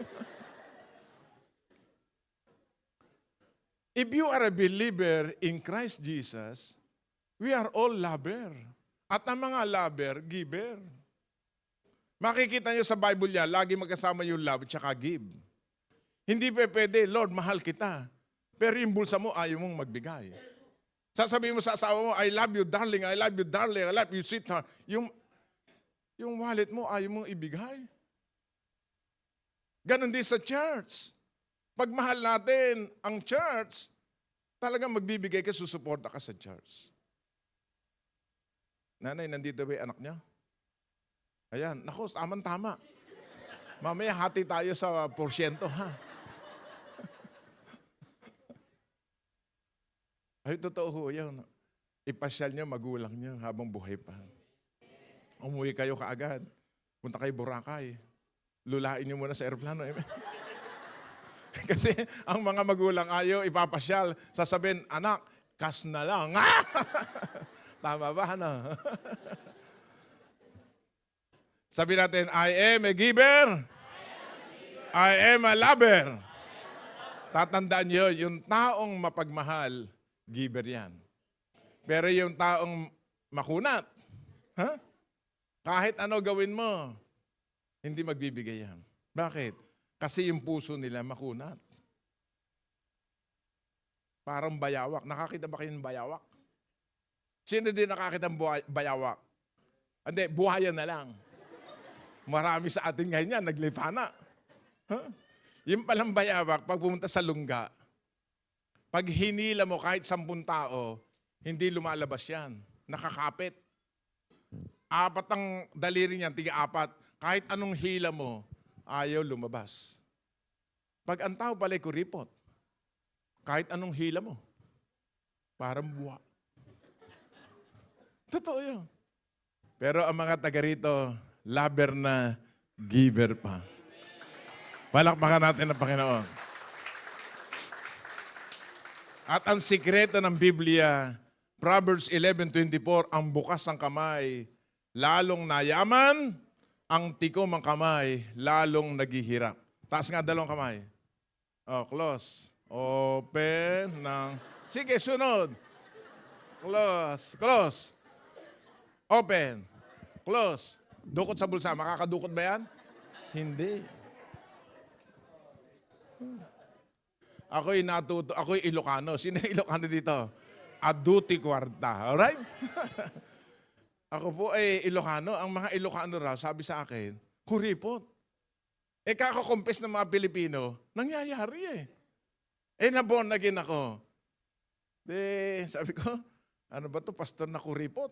If you are a believer in Christ Jesus, we are all lover. At ang mga lover, giver. Makikita nyo sa Bible yan, lagi magkasama yung love at saka give. Hindi pwede, Lord, mahal kita. Pero yung bulsa mo, ayaw mong magbigay. Sasabihin mo sa asawa mo, I love you, darling, I love you, darling, I love you, sweetheart. Yung wallet mo, ayaw mong ibigay. Ganon din sa church. Pag mahal natin ang church, talagang magbibigay ka, susuporta ka sa church. Nanay, nandito ba yung anak niya? Ayan, naku, tama. Mamaya hati tayo sa porsyento, ha? Ay, totoo ho yun. Ipasyal niyo magulang niyo habang buhay pa. Umuwi kayo kaagad. Punta kayo Boracay. Lulain niyo muna sa aeroplano. Kasi ang mga magulang ayaw ipapasyal. Sasabihin, anak, kas na lang. Tama ba, ano? Sabi natin, I am a giver. I am a lover. Tatandaan niyo, yung taong mapagmahal, giver yan. Pero yung taong makunat, kahit ano gawin mo, hindi magbibigay yan. Bakit? Kasi yung puso nila makunat. Parang bayawak. Nakakita ba kayo ng bayawak? Sino din nakakita ng bayawak? Hindi, buhayan na lang. Marami sa atin ngayon yan, naglipana. Yung palang bayawak, pag pumunta sa lungga, pag hinila mo kahit 10 tao, hindi lumalabas yan. Nakakapit. 4 ang daliri niyan, 4. Kahit anong hila mo, ayaw lumabas. Pag ang tao pala'y kuripot, kahit anong hila mo, parang buwa. Totoo yun. Pero ang mga taga rito, lover na, giver pa. Palakpakan natin ang Panginoon. At ang sikreto ng Biblia, Proverbs 11:24, ang bukas ng kamay, lalong nayaman, ang tikom ng kamay, lalong naghihirap. Taas nga 2 kamay. Oh, close. Open ng... Sige, sunod. Close. Open. Close. Dukot sa bulsa. Makakadukot ba yan? Hindi. Ako'y Ilocano. Sino yung Ilocano dito? Aduti Kwarta. Alright? Ako po ay Ilocano. Ang mga Ilocano raw, sabi sa akin, kuripot. Kakakumpes ng mga Pilipino, nangyayari naborn again ako. Sabi ko, ano ba to, pastor na kuripot?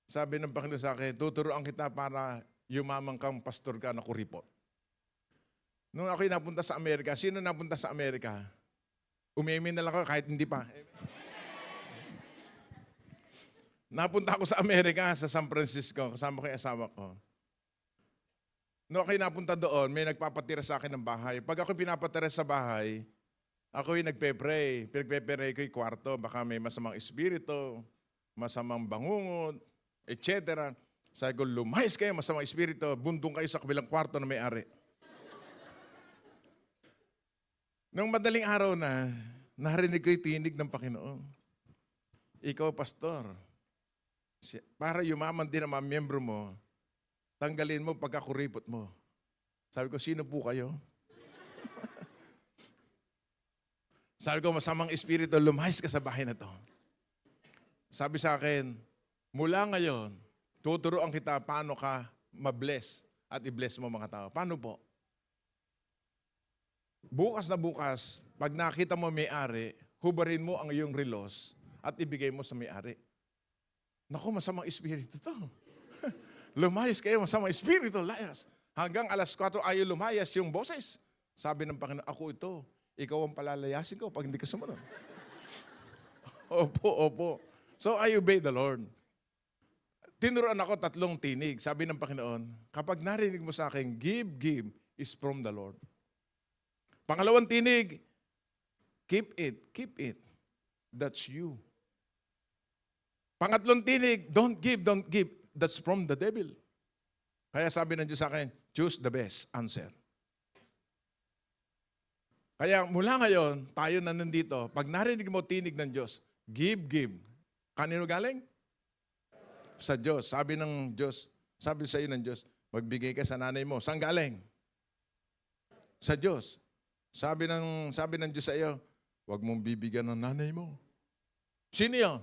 Sabi ng Panginoon sa akin, tuturuan kita para yumamang kang pastor ka na kuripot. Nung ako'y napunta sa Amerika, sino napunta sa Amerika? Umimin na lang ako kahit hindi pa. Napunta ako sa Amerika, sa San Francisco, kasama ko yung asawa ko. Nung ako'y napunta doon, may nagpapatira sa akin ng bahay. Pag ako'y pinapatira sa bahay, ako'y nagpe-pray. Pinagpe-pray ko yung kwarto, baka may masamang espiritu, masamang bangungot, etc. Sabi ko, lumayas kayo, masamang espiritu, bundong kayo sa kabilang kwarto na may-ari. Nung madaling araw na, narinig ko yung tinig ng Panginoon. Ikaw, pastor, para yumaman din ang mga miyembro mo, tanggalin mo pagkakuripot mo. Sabi ko, sino po kayo? Sabi ko, masamang espiritu, lumayas ka sa bahay na to. Sabi sa akin, mula ngayon, tuturuan kita paano ka ma-bless at i-bless mo mga tao. Paano po? Bukas na bukas, pag nakita mo may-ari, hubarin mo ang iyong relos at ibigay mo sa may-ari. Naku, masamang espiritu to. Lumayas kayo, masamang espiritu, layas. Hanggang 4:00 ayaw lumayas yung boses. Sabi ng Panginoon, ako ito. Ikaw ang palalayasin ko pag hindi ka sumunod. Opo. So I obey the Lord. Tinuruan ako 3 tinig. Sabi ng Panginoon, kapag narinig mo sa akin, give is from the Lord. Pangalawang tinig, keep it. That's you. Pangatlong tinig, don't give. That's from the devil. Kaya sabi ng Diyos sa akin, choose the best answer. Kaya mula ngayon, tayo na nandito, pag narinig mo tinig ng Diyos, give. Kanino galing? Sa Diyos. Sabi ng Diyos, sabi sa iyo ng Diyos, magbigay ka sa nanay mo. Saan galing? Sa Diyos. Sabi ng Diyos sa iyo, huwag mong bibigyan ng nanay mo. Sino yun?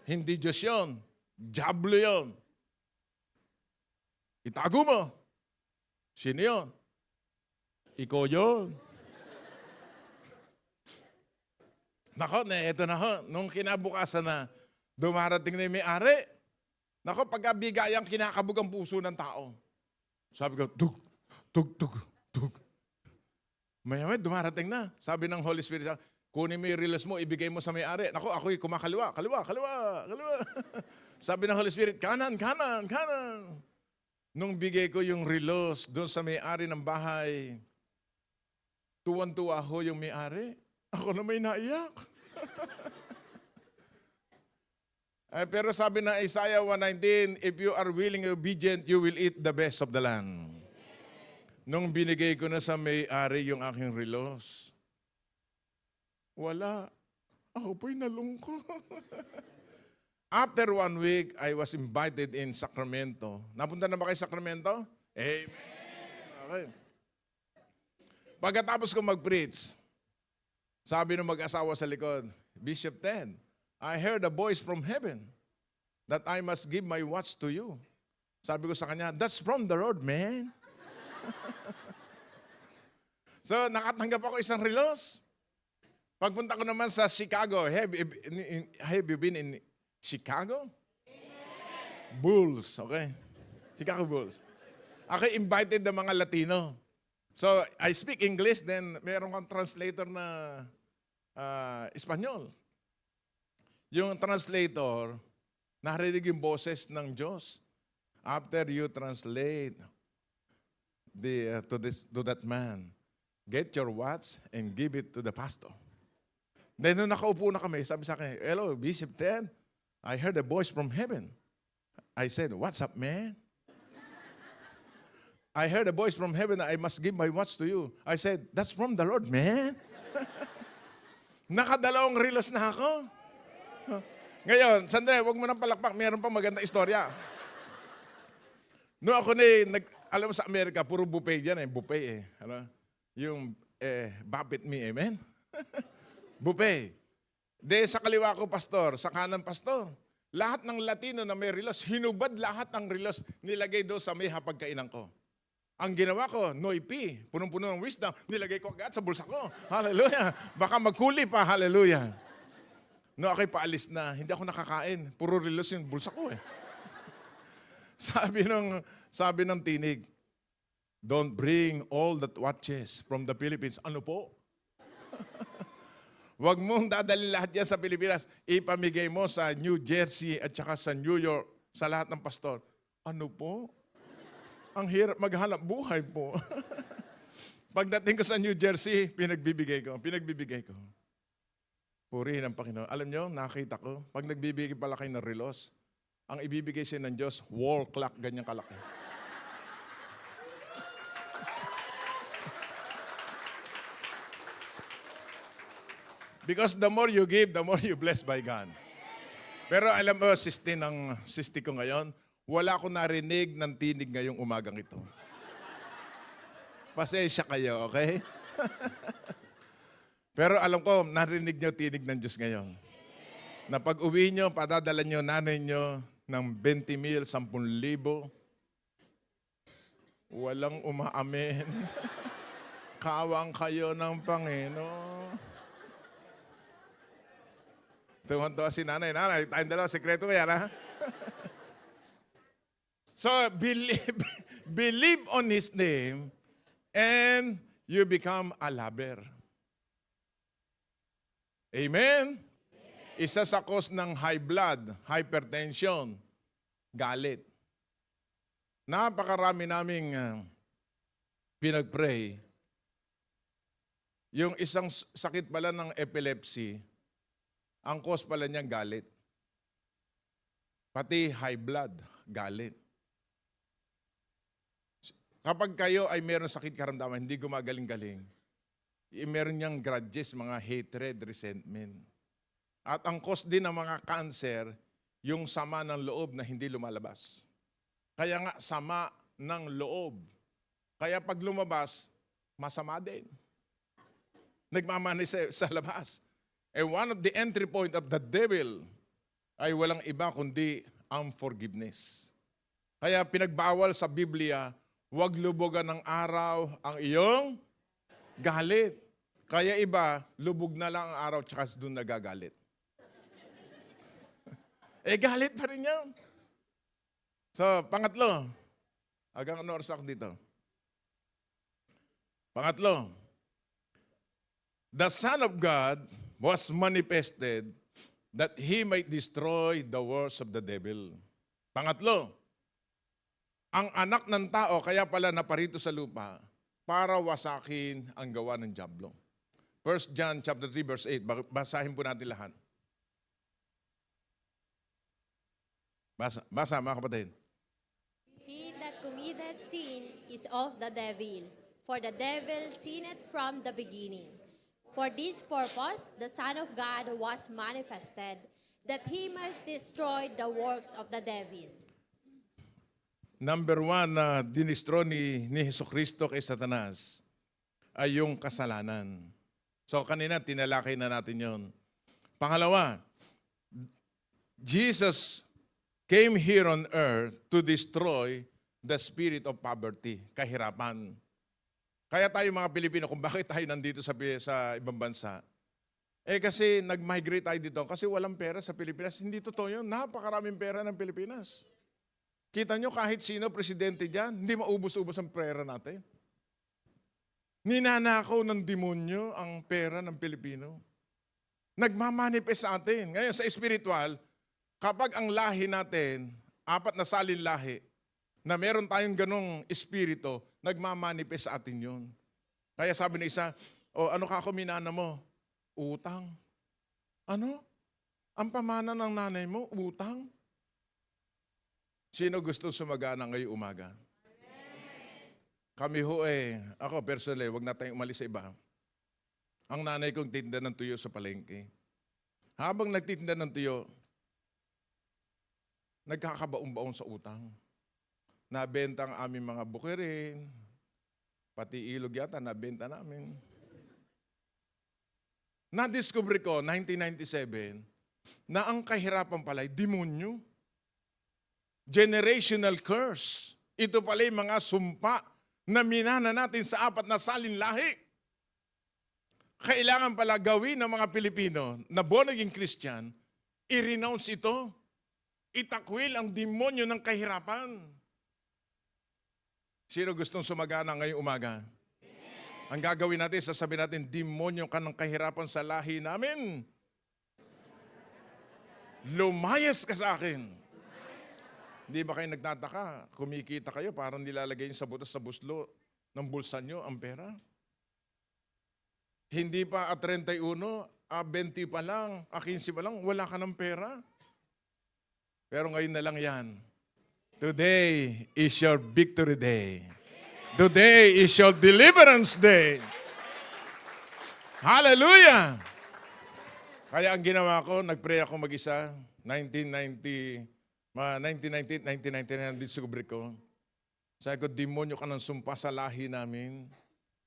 Hindi Diyos yun. Diablo yun. Itago mo. Sino yun? Ikaw yun. Nako, ito na ho. Nung kinabukasan na, Dumarating na yung may-ari. Nako, pagkabigayang kinakabog ang puso ng tao. Sabi ko, tug, tug, tug, tug. Maya-maya, dumarating na. Sabi ng Holy Spirit, kunin mo yung relos mo, ibigay mo sa may-ari. Nako, ako'y kumakaliwa, kaliwa, kaliwa, kaliwa. Sabi ng Holy Spirit, kanan, kanan, kanan. Nung bigay ko yung relos doon sa may-ari ng bahay, tuwan-tuwa ho yung may-ari. Ako na may naiyak. Pero sabi na Isaiah 1:19, if you are willing and obedient, you will eat the best of the land. Nung binigay ko na sa may-ari yung aking relos, wala. Ako po'y nalungkot. After 1 week, I was invited in Sacramento. Napunta na ba kayo Sacramento? Amen. Okay. Pagkatapos ko mag-preach, sabi ng mag-asawa sa likod, Bishop Ted, I heard a voice from heaven that I must give my watch to you. Sabi ko sa kanya, that's from the Lord, man. So, nakatanggap ako isang relos. Pagpunta ko naman sa Chicago, have you been in Chicago? Bulls, okay? Chicago Bulls. Ako invited ng mga Latino. So, I speak English, then meron kang translator na Espanyol. Yung translator, narinig yung boses ng Diyos. After you translate to that man, get your watch and give it to the pastor. Then nung nakaupo na kami, sabi sa akin, hello, Bishop Ted, I heard a voice from heaven. I said, what's up, man? I heard a voice from heaven that I must give my watch to you. I said, that's from the Lord, man. Nakadalawang relos na ako. Ngayon, sandali, huwag mo nang palakpak. Meron pang maganda istorya. No, ako alam mo sa Amerika, puro buffet dyan buffet Ano? Yung Buffet me, amen? Buffet. De, sa kaliwa ko, pastor. Sa kanan, pastor. Lahat ng Latino na may relos, hinubad lahat ng relos, nilagay doon sa may hapagkainan ko. Ang ginawa ko, noipi, punong-puno ng wisdom, nilagay ko agad sa bulsa ko. Hallelujah. Baka magkuli pa, hallelujah. No, ako'y paalis na. Hindi ako nakakain. Puro relos yung bulsa ko Sabi ng tinig, don't bring all the watches from the Philippines. Ano po? Huwag mong dadalhin lahat yan sa Pilipinas. Ipamigay mo sa New Jersey at saka sa New York, sa lahat ng pastor. Ano po? Ang hirap maghanap buhay po. Pagdating ko sa New Jersey, pinagbibigay ko. Purihin ang Panginoon. Alam nyo, nakita ko, pag nagbibigay pala kayo ng relos, ang ibibigay siya ng Diyos, wall clock, ganyang kalaki. Because the more you give, the more you blessed by God. Pero alam mo, sisti ko ngayon, wala akong narinig ng tinig ngayong umagang ito. Pasensya kayo, okay? Pero alam ko, narinig nyo tinig ng Diyos ngayon. Na pag uwi nyo, padadala nyo nanay nyo ng 20,000, 10,000. Walang umaamin. Kawang kayo ng Panginoon. Tuwan-tuwa si nanay. Nanay, tayong dalawa, sekreto yan, ha? So, believe on His name and you become a lover. Amen? Isa sa cause ng high blood, hypertension, galit. Napakarami naming pinag-pray. Yung isang sakit pala ng epilepsy, ang cause pala niyang galit. Pati high blood, galit. Kapag kayo ay meron sakit karamdaman, hindi gumagaling-galing, meron niyang grudges, mga hatred, resentment. At ang cause din ng mga cancer, yung sama ng loob na hindi lumalabas. Kaya nga, sama ng loob. Kaya pag lumabas, masama din. Nagmamani sa labas. And one of the entry point of the devil ay walang iba kundi ang forgiveness. Kaya pinagbawal sa Biblia, huwag lubogan ng araw ang iyong galit. Kaya iba, lubog na lang ang araw tsaka doon nagagalit. galit pa rin niya. So, pangatlo. Hanggang ano oras ako dito? Pangatlo. The Son of God was manifested that He might destroy the works of the devil. Pangatlo. Ang anak ng tao kaya pala naparito sa lupa para wasakin ang gawa ng dyablo. 1 John chapter 3 verse 8. Basahin po natin lahat. Basa mga kapatid. He that committeth sin is of the devil, for the devil sinned from the beginning. For this purpose the Son of God was manifested, that he might destroy the works of the devil. Number one na dinistro ni Jesucristo kay Satanas ay yung kasalanan. So kanina tinalakay na natin yon. Pangalawa, Jesus came here on earth to destroy the spirit of poverty, kahirapan. Kaya tayo mga Pilipino, kung bakit tayo nandito sa ibang bansa, kasi nag-migrate tayo dito kasi walang pera sa Pilipinas. Hindi totoo yun. Napakaraming pera ng Pilipinas. Kita nyo, kahit sino presidente dyan, hindi maubos-ubos ang pera natin. Ninanakaw ng demonyo ang pera ng Pilipino. Nagmamanifest sa atin. Ngayon, sa spiritual, kapag ang lahi natin, 4 na salin lahi, na meron tayong ganong espiritu, nagmamanifest sa atin yun. Kaya sabi ng isa, ano ka minana mo? Utang. Ano? Ang pamana ng nanay mo, utang? Sino gusto sumagana ngayong umaga? Kami ako personally, wag na tayong umalis sa iba. Ang nanay kong tinda ng tuyo sa palengke. Habang nagtitinda ng tuyo, nagkakabaong-baong sa utang. Nabenta ang aming mga bukirin, pati ilog yata, nabenta namin. Na-discover ko, 1997, na ang kahirapan pala ay demonyo. Generational curse. Ito pala yung mga sumpa na minana natin sa 4 na salin lahi. Kailangan pala gawin ng mga Pilipino na born again Christian, i-renounce ito. Itakwil ang demonyo ng kahirapan. Sino gustong sumagana ngayong umaga? Amen. Ang gagawin natin, sasabihin natin, demonyo ka ng kahirapan sa lahi namin. Lumayas ka sa akin. Hindi ba kayo nagtataka? Kumikita kayo, parang nilalagay nyo sa butas sa buslo ng bulsa nyo ang pera. Hindi pa 31, 20 pa lang, 15 pa lang, wala ka ng pera. Pero ngayon na lang yan. Today is your victory day. Today is your deliverance day. Hallelujah! Kaya ang ginawa ko, nag-pray ako mag-isa, 1999, discover ko. Sabi ko, demonyo ka ng sumpa sa lahi namin.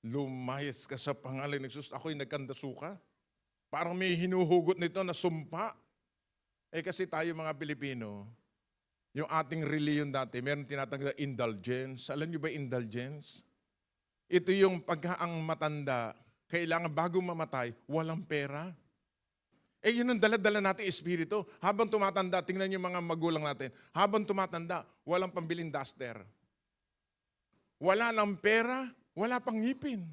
Lumayas ka sa pangalan ni Jesus. Ako'y nagkandasuka. Parang may hinuhugot nito na sumpa. Kasi tayo mga Pilipino, yung ating reliyon dati, meron tinatawag na indulgence. Alam niyo ba indulgence? Ito yung pagka ang matanda, kailangan bago mamatay, walang pera. Yun ang dala-dala natin espiritu. Habang tumatanda, tingnan niyo mga magulang natin, habang tumatanda, walang pambiling duster. Wala ng pera, wala pang ngipin.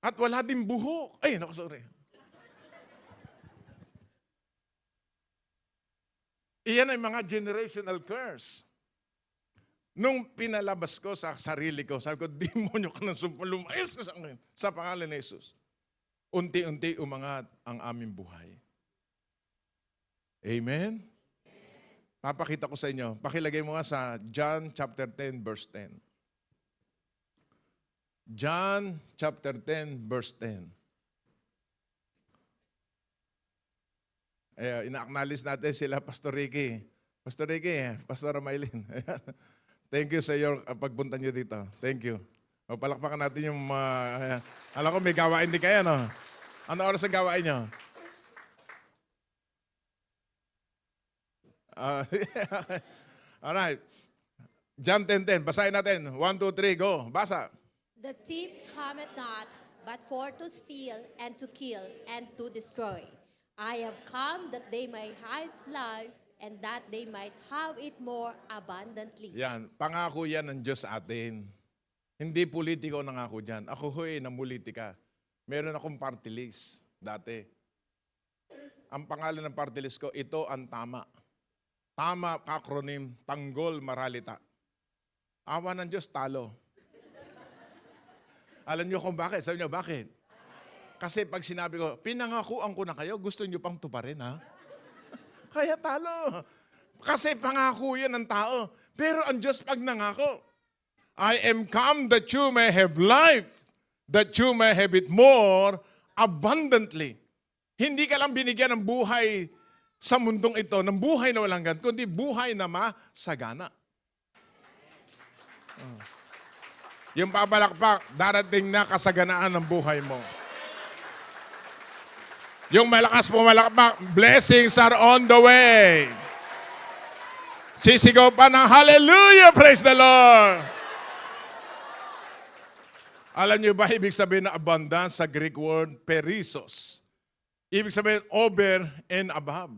At wala din buhok. Sorry. Iyan ay mga generational curse. Nung pinalabas ko sa sarili ko, sabi ko, demonyo ka ng sumpa, lumayas ka sa akin, sa pangalan ni Jesus. Unti-unti umangat ang aming buhay. Amen? Papakita ko sa inyo. Pakilagay mo nga sa John chapter 10, verse 10. John chapter 10, verse 10. Ina-acknowledge natin sila, Pastor Ricky. Pastor Ricky, Pastor Maylin. Thank you sa iyo pagpunta nyo dito. Thank you. Palakpakan natin yung alam ko may gawain din kayo, no? Ano oras ang gawain nyo? Alright. John 10:10. Basahin natin. 1, 2, 3, go. Basa. The thief cometh not, but for to steal, and to kill, and to destroy. I have come that they might have life and that they might have it more abundantly. Yan, pangako yan ng Diyos sa atin. Hindi politiko nangako dyan. Ako hoy, ng politika. Meron akong party list dati. Ang pangalan ng party list ko, ito ang tama. Tama, acronym, tanggol, maralita. Awa ng Diyos, talo. Alam niyo kung bakit? Sabi niyo, bakit? Kasi pag sinabi ko, pinangakuan ko na kayo, gusto niyo pang tuparin, ha? Kaya talo. Kasi pangako yan ng tao. Pero ang Diyos pag nangako, I am come that you may have life, that you may have it more abundantly. Hindi ka lang binigyan ng buhay sa mundong ito, ng buhay na walang ganito, kundi buhay na masagana. Yung papalakpak, darating na kasaganaan ng buhay mo. Yung malakas pumalakpak, blessings are on the way. Sisigaw pa ng hallelujah, praise the Lord. Alam niyo ba, ibig sabihin na abundance sa Greek word, perissos. Ibig sabihin, over and above.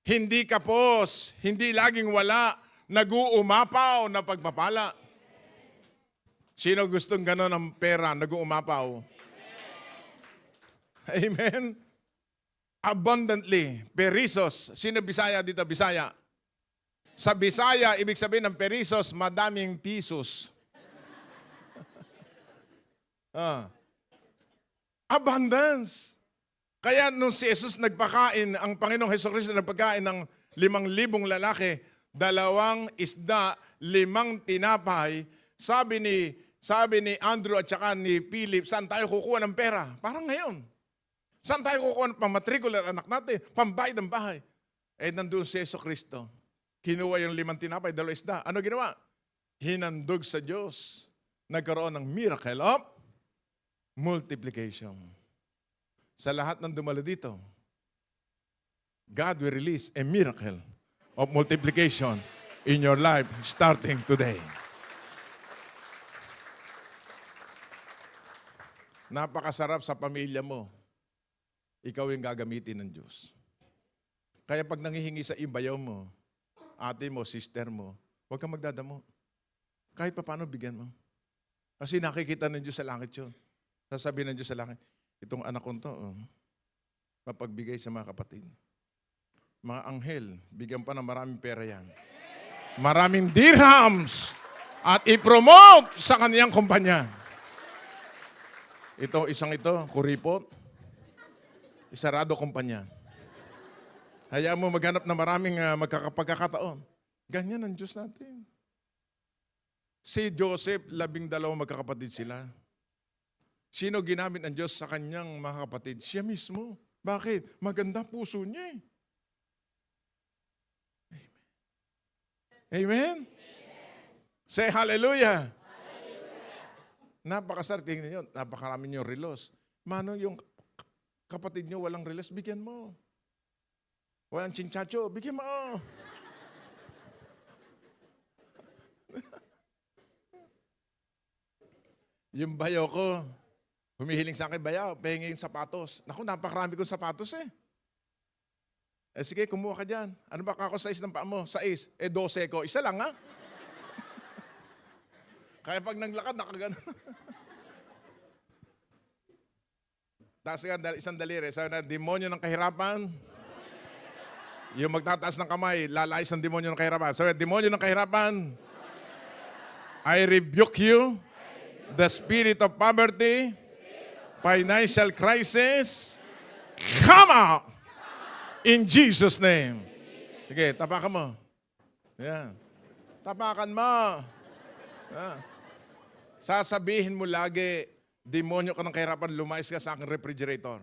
Hindi kapos, hindi laging wala, nag-uumapaw na pagpapala. Sino gustong gano'n ng pera, nag-uumapaw? Amen? Abundantly, perissos. Sino Bisaya dito? Bisaya. Sa Bisaya, ibig sabihin ng perissos, madaming pisos. Abundance. Kaya nung si Jesus nagpakain, ang Panginoong Hesukristo nagpakain ng 5,000 lalaki, 2 isda, 5 tinapay, sabi ni Andrew at saka ni Philip, saan tayo kukuha ng pera? Parang ngayon. Saan tayo kukuha ng pamatrikular anak natin? Pambayad ng bahay. Eh, nandun si Jesucristo. Kinuha yung 5 tinapay, 2 isda. Ano ginawa? Hinandog sa Diyos. Nagkaroon ng miracle of multiplication. Sa lahat ng dumalo dito, God will release a miracle of multiplication in your life starting today. Napakasarap sa pamilya mo. Ikaw yung gagamitin ng Diyos. Kaya pag nangihingi sa ibayaw mo, ate mo, sister mo, huwag kang magdadamo. Kahit pa paano bigyan mo. Kasi nakikita ng Diyos sa langit yun. Sasabihin ng Diyos sa langit, itong anak ko to, papagbigay sa mga kapatid. Mga anghel, bigyan pa ng maraming pera yan. Maraming dirhams at i-promote sa kaniyang kumpanya. Ito, kuripot, isarado kumpanya. Hayaan mo maghanap na maraming magkakapagkakataon. Ganyan ang Diyos natin. Si Joseph, 12 magkakapatid sila. Sino ginamit ng Diyos sa kanyang mga kapatid? Siya mismo. Bakit? Maganda puso niya eh. Amen? Amen? Say hallelujah. Napakasar, tingnan nyo, napakarami nyo relos. Mano yung kapatid nyo walang relos, bigyan mo. Walang chinchacho, bigyan mo. Yung bayo ko, humihiling sa akin bayaw, pahingin sapatos. Naku, napakarami kong sapatos eh. Eh sige, kumuha ka dyan. Ano ba kako size ng paa mo? 6. 12 ko. Isa lang ha? Kaya pag naglakad, nakagano. Taas nga, isang daliri. Sabi na, demonyo ng kahirapan. Yung magtataas ng kamay, lalayas ng demonyo ng kahirapan. Sabi, demonyo ng kahirapan. I rebuke you. The spirit of poverty, financial crisis, come out. In Jesus' name. Sige, tapakan mo. Yan. Tapakan mo. Yan. Sasabihin mo lagi, demonyo ka ng kahirapan, lumayas ka sa aking refrigerator.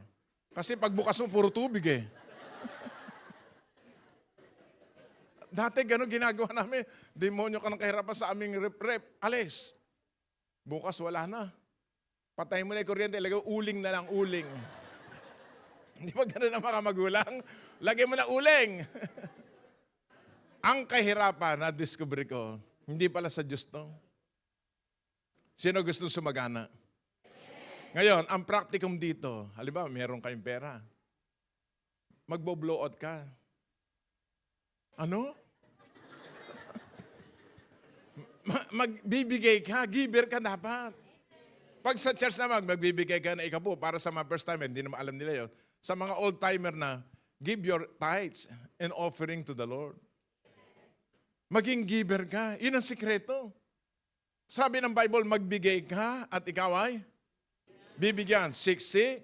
Kasi pagbukas mo, puro tubig eh. Dati gano'n ginagawa namin, demonyo ka ng kahirapan sa aming rep, alis. Bukas wala na. Patayin mo na yung kuryente, lagay uling na lang, uling. Hindi ba gano'n ang mga magulang? Lagay mo na uling. Ang kahirapan na discover ko, hindi pala sa Diyos to. Sino gusto sumagana? Ngayon, ang practicum dito, halimbawa, meron kayong pera. magbo-blow out ka. Ano? Magbibigay ka, giver ka dapat. Pag sa church naman, magbibigay ka na ikapo para sa mga first timer, hindi naman alam nila yon. Sa mga old timer na, give your tithes and offering to the Lord. Maging giver ka. Yun ang sikreto. Sabi ng Bible, magbigay ka at ikaw ay bibigyan. Siksi,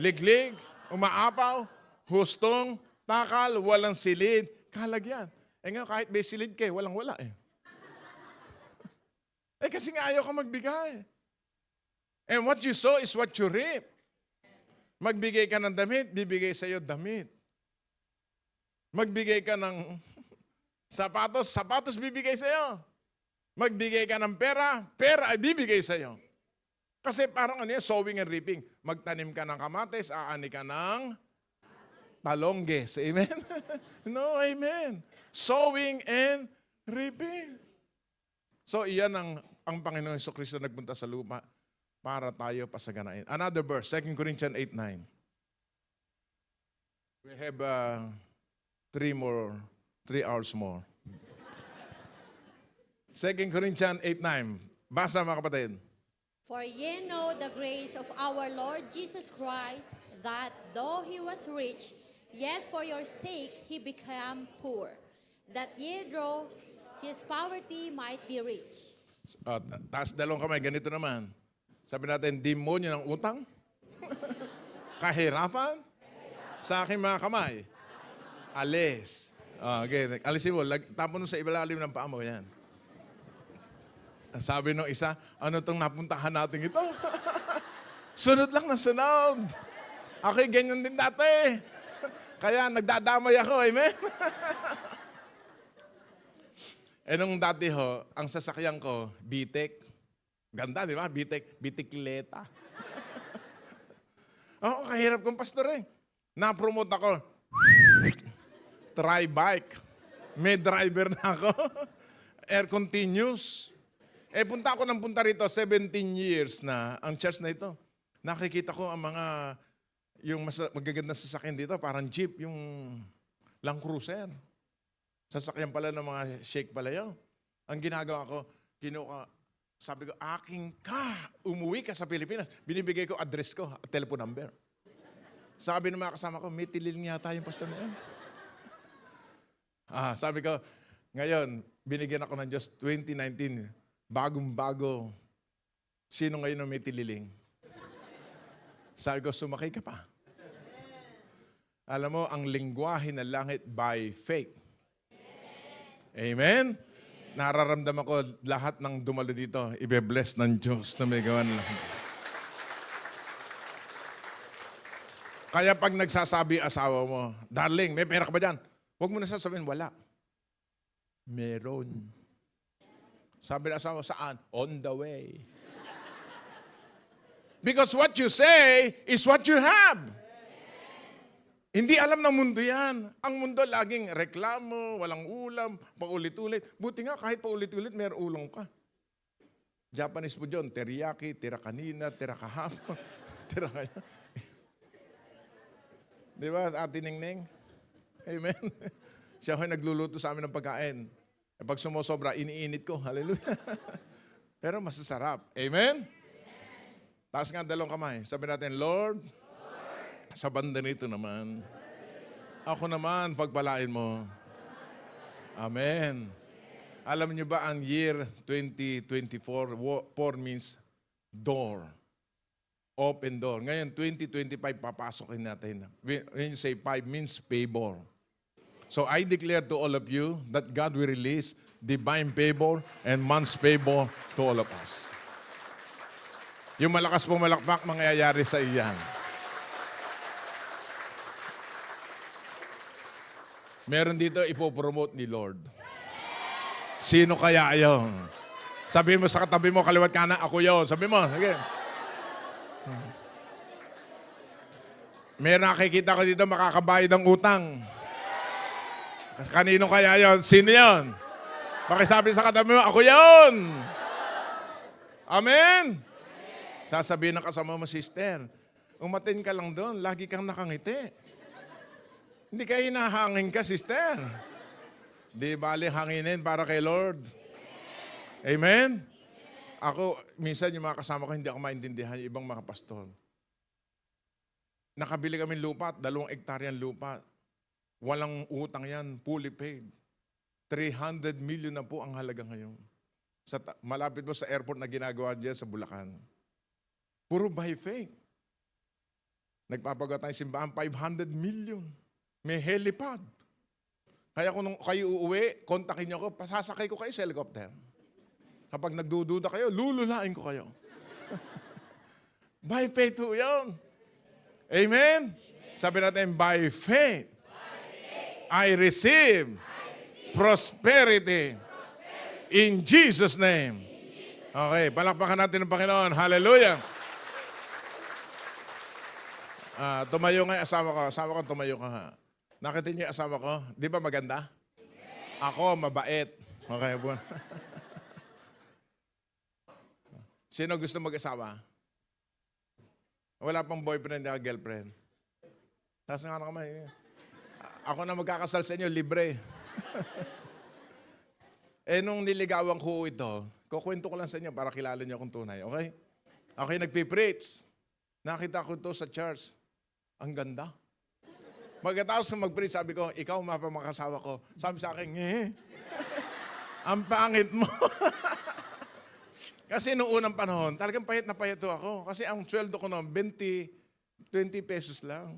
liglig, umaapaw, hustong, takal, walang silid, kalagyan. Eh ngayon, kahit may silid ka, walang-wala eh. Kasi nga ayaw ka magbigay. And what you sow is what you reap. Magbigay ka ng damit, bibigay sa iyo damit. Magbigay ka ng sapatos, sapatos bibigay sa iyo. Magbigay ka ng pera, pera ay bibigay sa iyo. Kasi parang ano yan, sowing and reaping. Magtanim ka ng kamatis, aani ka ng talongges. Amen? No, amen. Sowing and reaping. So iyan ang Panginoon Jesucristo nagpunta sa lupa para tayo pasaganain. Another verse, 2 Corinthians 8:9. We have 3 hours more. 2 Corinthians 8:9. Basa mga kapatid. For ye know the grace of our Lord Jesus Christ, that though he was rich, yet for your sake he became poor, that ye through his poverty might be rich. Taas dalawang kamay, ganito naman. Sabi natin, demonyo ng utang, kahirapan, sa aking mga kamay, alis. Okay, alisin mo, tapon mo sa ilalim ng paa mo, yan. Sabi nung isa, ano itong napuntahan natin ito? Sunod lang na sunod. Ako'y ganyan din dati. Kaya nagdadamay ako, amen? Nung dati ho, ang sasakyan ko, Bitek. Ganda, di ba? Bitek, bitikleta. Oo, kahirap kong pastor eh. Na-promote ako. Try bike. May driver na ako. Air continuous. Punta ako ng punta rito, 17 years na ang church na ito. Nakikita ko ang mga, yung magaganda sasakyan dito, parang jeep, yung Land Cruiser. Sasakyan pala ng mga shake pala yun. Ang ginagawa ko, sabi ko, aking ka, umuwi ka sa Pilipinas. Binibigay ko address ko, telephone number. Sabi ng mga kasama ko, may tilil nga tayo yung pastor na yun. Sabi ko, ngayon, binigyan ako ng Diyos 2019, bagong-bago. Sino ngayon ang may tililing? Sabi ko, sumakay ka pa. Alam mo, ang lingwahe ng langit by faith. Amen? Nararamdaman ko lahat ng dumalo dito, ibe-bless ng Diyos na may gawan lang. Kaya pag nagsasabi asawa mo, darling, may pera ka ba dyan? Huwag mo na sasabihin, wala. Meron. Sabi ng asawa, saan? On the way. Because what you say is what you have. Hindi alam ng mundo yan. Ang mundo laging reklamo, walang ulam, paulit-ulit. Buti nga kahit paulit-ulit, mayroong ulam ka. Japanese po dyan, teriyaki, tira kanina, tira kahapon, tira kaya. Di ba, Ate Ningning? Amen. Siya ko nagluluto sa amin ng pagkain. Pag sumusobra, iniinit ko. Hallelujah. Pero masasarap. Amen? Taas nga dalawang kamay. Sabi natin, Lord, sa banda nito naman, ako naman, pagpalain mo. Amen. Alam niyo ba ang year 2024, 4 means door. Open door. Ngayon, 2025, papasokin natin. When you say 5 means favor. So I declare to all of you that God will release divine favor and man's favor to all of us. Yung malakas pong malakpak, mangyayari sa iyan. Meron dito ipopromote ni Lord. Sino kaya yun? Sabihin mo sa katabi mo, kaliwat kanan, ako yun. Sabi mo, sige. Meron nakikita ko dito makakabayad ng utang. Kanino kaya yun? Sino yun? Pakisabi sa katabi mo, ako yun. Amen? Sasabihin ng kasama mo, sister, umatin ka lang doon, lagi kang nakangiti. Hindi kayo hinahangin ka, sister. Di bali hanginin para kay Lord. Amen? Ako, minsan yung mga kasama ko, hindi ako maintindihan yung ibang mga pastor. Nakabili kami lupa, 2 hektaryan lupa. Walang utang yan, fully paid. 300 million na po ang halaga ngayon. Malapit po sa airport na ginagawa dyan sa Bulacan. Puro by faith. Nagpapagawa tayong simbahan, 500 million. May helipad. Kaya kung kayo uuwi, kontakin niyo ako, pasasakay ko kayo sa helicopter. Kapag nagdududa kayo, lululain ko kayo. By faith po yun. Amen? Sabi natin, by faith, I receive prosperity in Jesus' name. Okay, palakpakan natin ng Panginoon. Hallelujah. Tumayo nga yung asawa ko. Asawa ko, tumayo ka nga. Nakita niyo yung asawa ko? Di ba maganda? Ako, mabait. Okay, buwan. Sino gusto mag-asawa? Wala pang boyfriend at girlfriend. Taas nga na kamay. Ako na magkakasal sa inyo, libre. Nung niligawan ko ito, kukwento ko lang sa inyo para kilala niyo akong tunay, okay? Okay, nagpipreach. Nakita ko ito sa church. Ang ganda. Pagkatapos na mag-preach, sabi ko, ikaw mapamakasawa ko. Sabi sa akin, ang pangit mo. Kasi noong unang panahon, talagang payat na payat ako. Kasi ang sweldo ko noon, 20 pesos lang.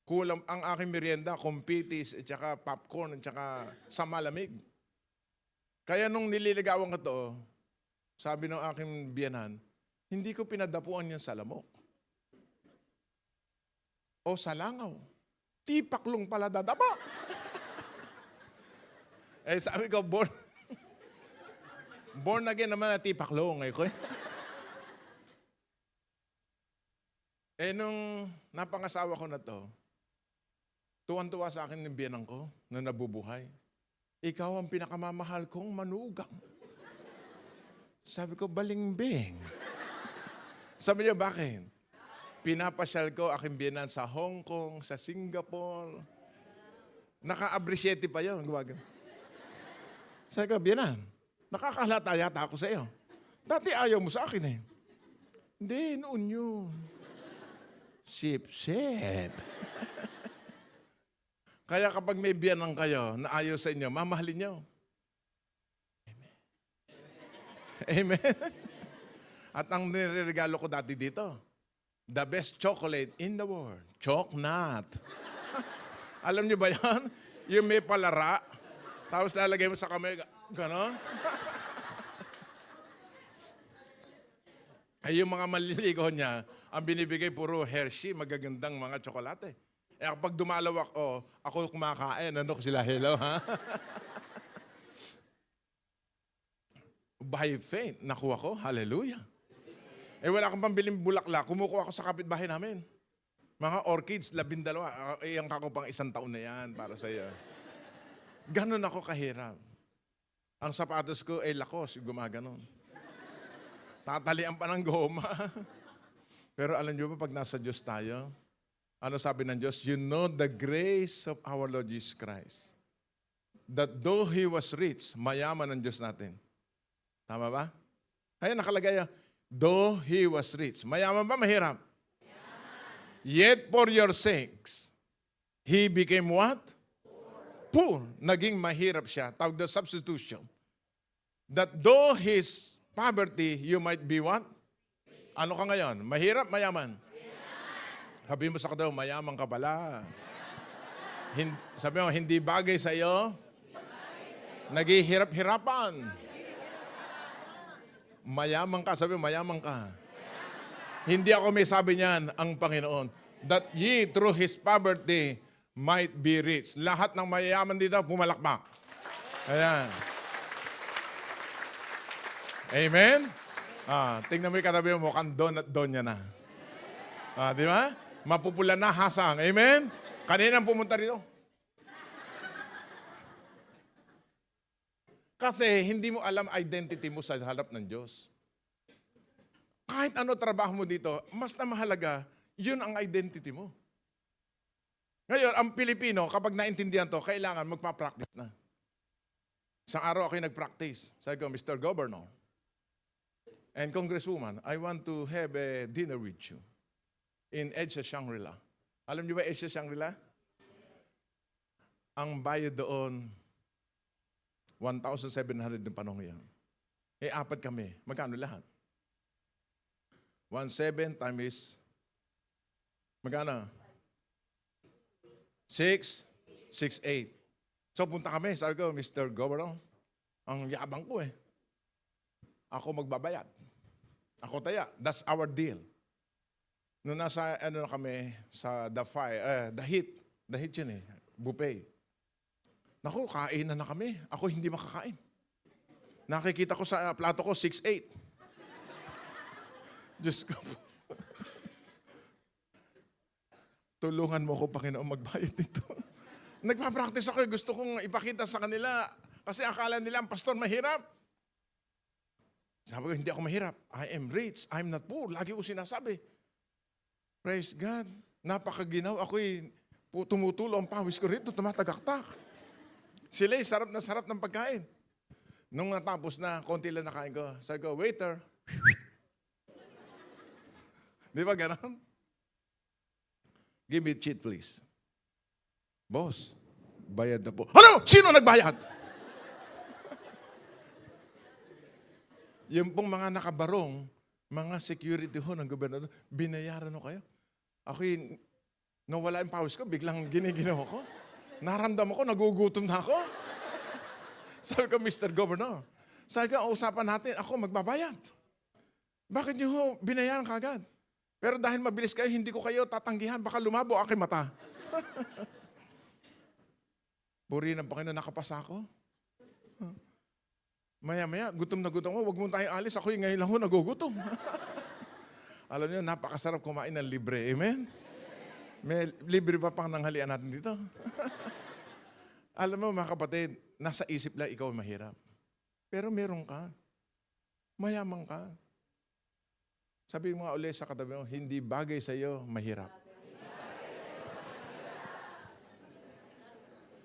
Kulang ang aking merienda, kumpitis, at saka popcorn, at saka sa malamig. Kaya nung nililigawan ko to, sabi ng aking biyanan, hindi ko pinadapuan yan sa lamok. O sa langaw. Tipaklong pala dadapa. Sabi ko, born again naman na tipaklong. Nung napangasawa ko na to, tuwan-tuwa sa akin ng biyanan ko na nabubuhay. Ikaw ang pinakamamahal kong manugang. Sabi ko, balimbing. Sabi niya, bakit? Pinapasyal ko aking biyanan sa Hong Kong, sa Singapore. Naka-abrisyete pa yun. Sabi ko, biyanan, nakakahalata yata ako sa iyo. Dati ayaw mo sa akin eh. Hindi, noon yun. Sip-sip. Kaya kapag may biyanan kayo na ayaw sa inyo, mamahalin niyo. Amen. Amen. At ang niregalo ko dati dito, the best chocolate in the world, Chocnut. Alam niyo ba yan? Yung may palara, tapos lalagay mo sa kamay, gano'n? Ay, yung mga maliligaw niya, ang binibigay puro Hershey, magagandang mga tsokolate. Kapag dumalaw ako kumakain, sila, hello, ha? By faith, nakuha ko, hallelujah. Wala akong pambiling bulaklak, kumukuha ako sa kapitbahay namin. Mga orchids, 12. Ang kako pang 1 taon na yan para sa iyo. Ganon ako kahirap. Ang sapatos ko ay lakos, gumaganon. Tatalian pa ng goma. Pero alam niyo ba, pag nasa Diyos tayo, ano sabi ng Diyos? You know the grace of our Lord Jesus Christ. That though He was rich, mayaman ang Diyos natin. Tama ba? Kaya nakalagay, though He was rich. Mayaman ba, mahirap? Yet for your sakes, He became what? Poor. Naging mahirap siya. Tawag the substitution. That though His poverty, you might be what? Ano ka ngayon? Mahirap, mayaman? Sabi mo sa kadaw, mayaman ka pala. Sabi mo, hindi bagay sa iyo. Naghihirap-hirapan. Mayaman ka. Sabi mo, mayaman ka. Hindi ako may sabi niyan, ang Panginoon. That ye through His poverty might be rich. Lahat ng mayayaman dito, pumalakpak. Ayan. Amen? Tingnan mo yung katabi mo, mukhang don at donya na. Di ba? Mapupula na, hasang. Amen? Kaninang pumunta rito? Kasi hindi mo alam identity mo sa harap ng Diyos. Kahit ano trabaho mo dito, mas na mahalaga, yun ang identity mo. Ngayon, ang Pilipino, kapag naintindihan to, kailangan magpa-practice na. Isang araw ako'y nag-practice. Sabi ko, Mr. Governor and Congresswoman, I want to have a dinner with you in Edsa Shangri-La. Alam niyo ba Edsa Shangri-La? Ang bayad doon, 1,700 ng panahon yan. Eh, apat kami. Magkano lahat? 1,700 times, magkano? 6,8. So punta kami, sabi ko, Mr. Governor, ang yabang ko eh. Ako magbabayad. Ako taya. That's our deal. Noong nasa, na kami, sa the heat yun eh, buffet. Naku, kainan na kami. Ako hindi makakain. Nakikita ko sa plato ko, 6,8. Diyos ko po. Tulungan mo ko, Panginoon, magbayad nito. Nagpa-practice ako, gusto kong ipakita sa kanila kasi akala nila ang pastor mahirap. Sabi ko, hindi ako mahirap. I am rich, I'm not poor. Lagi ko sinasabi. Praise God. Napakaginaw. Ako'y tumutulo ang pawis ko rito, tumatagaktak. Sila'y sarap ng pagkain. Nung natapos na, konti lang nakain ko. Sabi ko, waiter. Di ba ganon? Give me cheat, please. Boss, bayad na po. Ano? Sino nagbayad? Yung pong mga nakabarong, mga security ho ng gobernador, binayaran ho kayo. Ako'y, nawala yung pawis ko, biglang giniginaw ko. Naramdam ako, nagugutom na ako. Sabi ko, Mr. Governor, sabi ko, usapan natin, ako magbabayad. Bakit niyo ho binayaran kagad? Pero dahil mabilis kayo, hindi ko kayo tatanggihan. Baka lumabo aking mata. Puri ng Panginoon, nakapasa ako. Maya-maya, gutom na gutom ko. Huwag mo tayo alis. Ako yung ngayon lang ho, nagugutom. Alam niyo, napakasarap kumain ng libre. Amen? May libre pa pang nanghalian natin dito. Alam mo, mga kapatid, nasa isip lang ikaw mahirap. Pero meron ka. Mayaman ka. Sabi mo nga ulit sa katabi mo, hindi bagay sa iyo mahirap.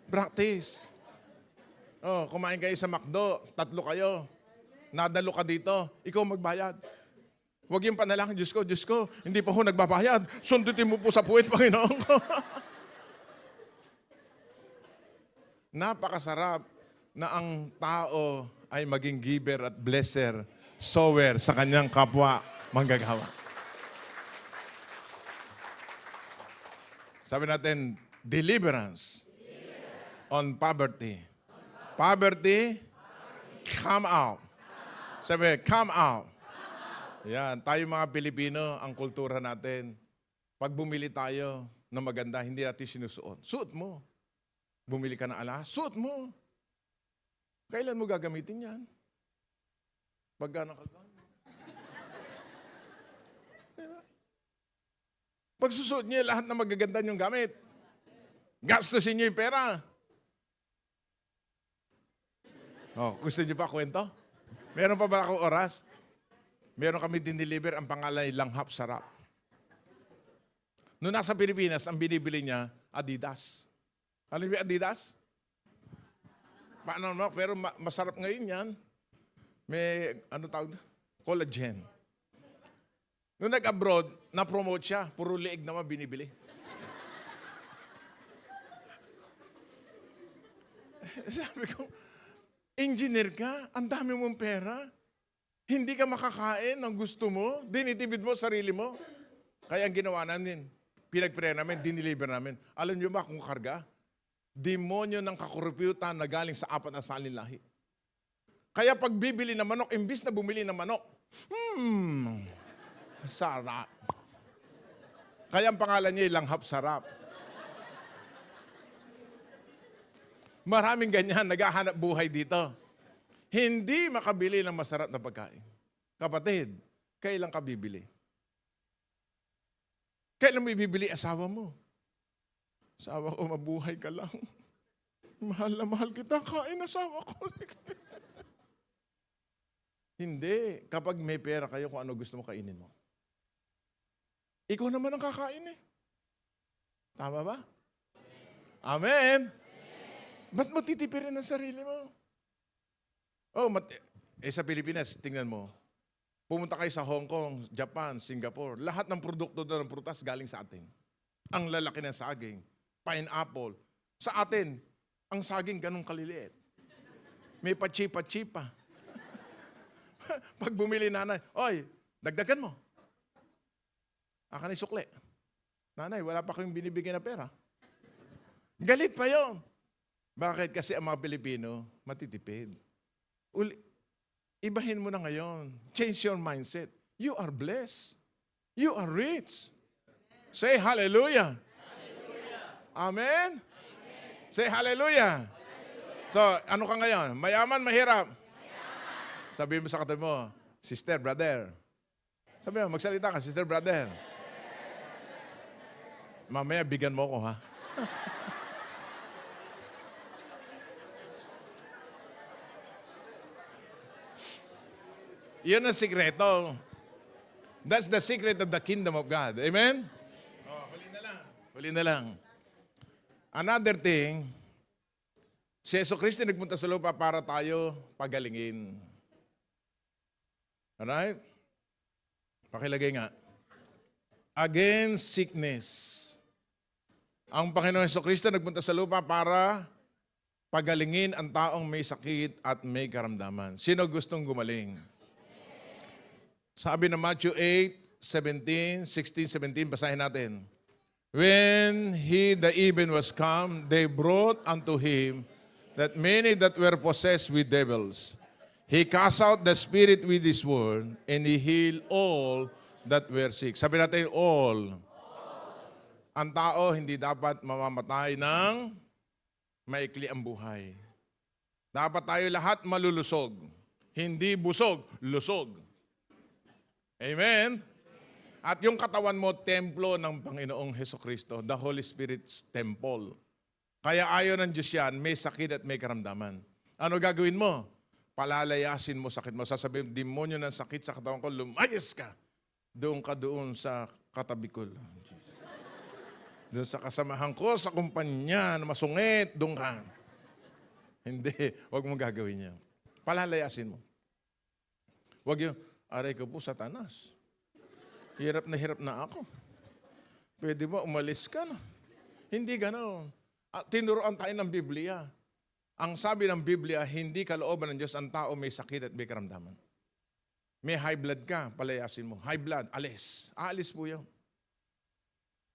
Practice. Oh, kumain kayo sa McDo, 3 kayo. Nadalo ka dito, ikaw magbayad. Huwag yung panalangin, Diyos ko, hindi pa ho nagbabayad. Sundutin mo po sa puwet, Panginoon ko. Napakasarap na ang tao ay maging giver at blesser, sower sa kanyang kapwa manggagawa. Sabi natin, deliverance on poverty. Poverty, come out. Sabi, come out. Yan, tayo mga Pilipino, ang kultura natin, pag bumili tayo ng maganda, hindi natin sinusuot. Suot mo. Bumili ka ng alas, suot mo. Kailan mo gagamitin yan? Pagka nakagamit. Pagsusuot niyo lahat na magaganda niyong gamit. Gastusin niyo yung pera. Oh, gusto niyo pa kwento? Meron pa ba akong oras? Meron kami din-deliver, ang pangalan ay Langhap Sarap. Noong nasa Pilipinas, ang binibili niya, Adidas. Alam niyo Adidas? Paano no? Pero masarap ngayon yan. May, ano tawag? Collagen. Noong nag-abroad, na-promote siya. Puro liig naman binibili. Sabi ko, engineer ka, ang dami mong pera. Hindi ka makakain ng gusto mo. Dinitibid mo sarili mo. Kaya ang ginawa namin, pinag-pray namin, diniliver namin. Alam niyo ba kung karga? Demonyo ng kakorupyutan na galing sa 4 na salin lahi. Kaya pag bibili ng manok, imbis na bumili ng manok, sarap. Kaya ang pangalan niya ay Langhap Sarap. Maraming ganyan, naghahanap buhay dito. Hindi makabili ng masarap na pagkain. Kapatid, kailan ka bibili? Kailan mo ibibili asawa mo? Asawa ko, mabuhay ka lang. Mahal na mahal kita, kain asawa ko. Hindi. Kapag may pera kayo, kung ano gusto mo, kainin mo. Ikaw naman ang kakain eh. Tama ba? Amen? Ba't mo titipirin ang sarili mo? Oh, sa Pilipinas, tingnan mo. Pumunta kayo sa Hong Kong, Japan, Singapore. Lahat ng produkto doon ng prutas galing sa atin. Ang lalaki ng saging, pineapple. Sa atin, ang saging ganun kaliliit. May patsi-patsi pa. Pag bumili nanay, oy, dagdagan mo. Akan ay sukle. Nanay, wala pa kayong binibigyan na pera. Galit pa yon. Bakit? Kasi ang mga Pilipino, matitipid. Ibahin mo na ngayon. Change your mindset. You are blessed. You are rich. Say hallelujah. Amen? Say hallelujah. So, ano ka ngayon? Mayaman, mahirap? Sabihin mo sa katabi mo, sister, brother. Sabi mo, magsalita ka, sister, brother. Mamaya, bigyan mo ko, ha? Yun ang sikreto. That's the secret of the kingdom of God. Amen? Oh, huli na lang. Huli na lang. Another thing, si Jesucristo nagpunta sa lupa para tayo pagalingin. Alright? Pakilagay nga. Against sickness. Ang Panginoon Jesucristo nagpunta sa lupa para pagalingin ang taong may sakit at may karamdaman. Sino gustong gumaling? Sabi ng Matthew 8, 17, 16, 17, basahin natin. When the even was come, they brought unto him that many that were possessed with devils. He cast out the spirit with his word, and he healed all that were sick. Sabi natin, all. Ang tao hindi dapat mamamatay ng maikli ang buhay. Dapat tayo lahat malulusog. Hindi busog, lusog. Amen? At yung katawan mo, templo ng Panginoong Hesukristo, the Holy Spirit's temple. Kaya ayaw ng Diyos yan, may sakit at may karamdaman. Ano gagawin mo? Palalayasin mo sakit mo. Sasabihin, demonyo ng sakit sa katawan ko, lumayas ka. Doon ka doon sa katabi ko. Doon sa kasamahan ko, sa kumpanya na masungit, doon ka. Hindi, huwag mo gagawin yan. Palalayasin mo. Huwag yung, aray ko po, Satanas. Hirap na ako. Pwede ba umalis ka na? Hindi ganoon. Tinuruan tayo ng Biblia. Ang sabi ng Biblia, hindi kalooban ng Diyos ang tao may sakit at may karamdaman. May high blood ka, palayasin mo. High blood, alis. Aalis po yun.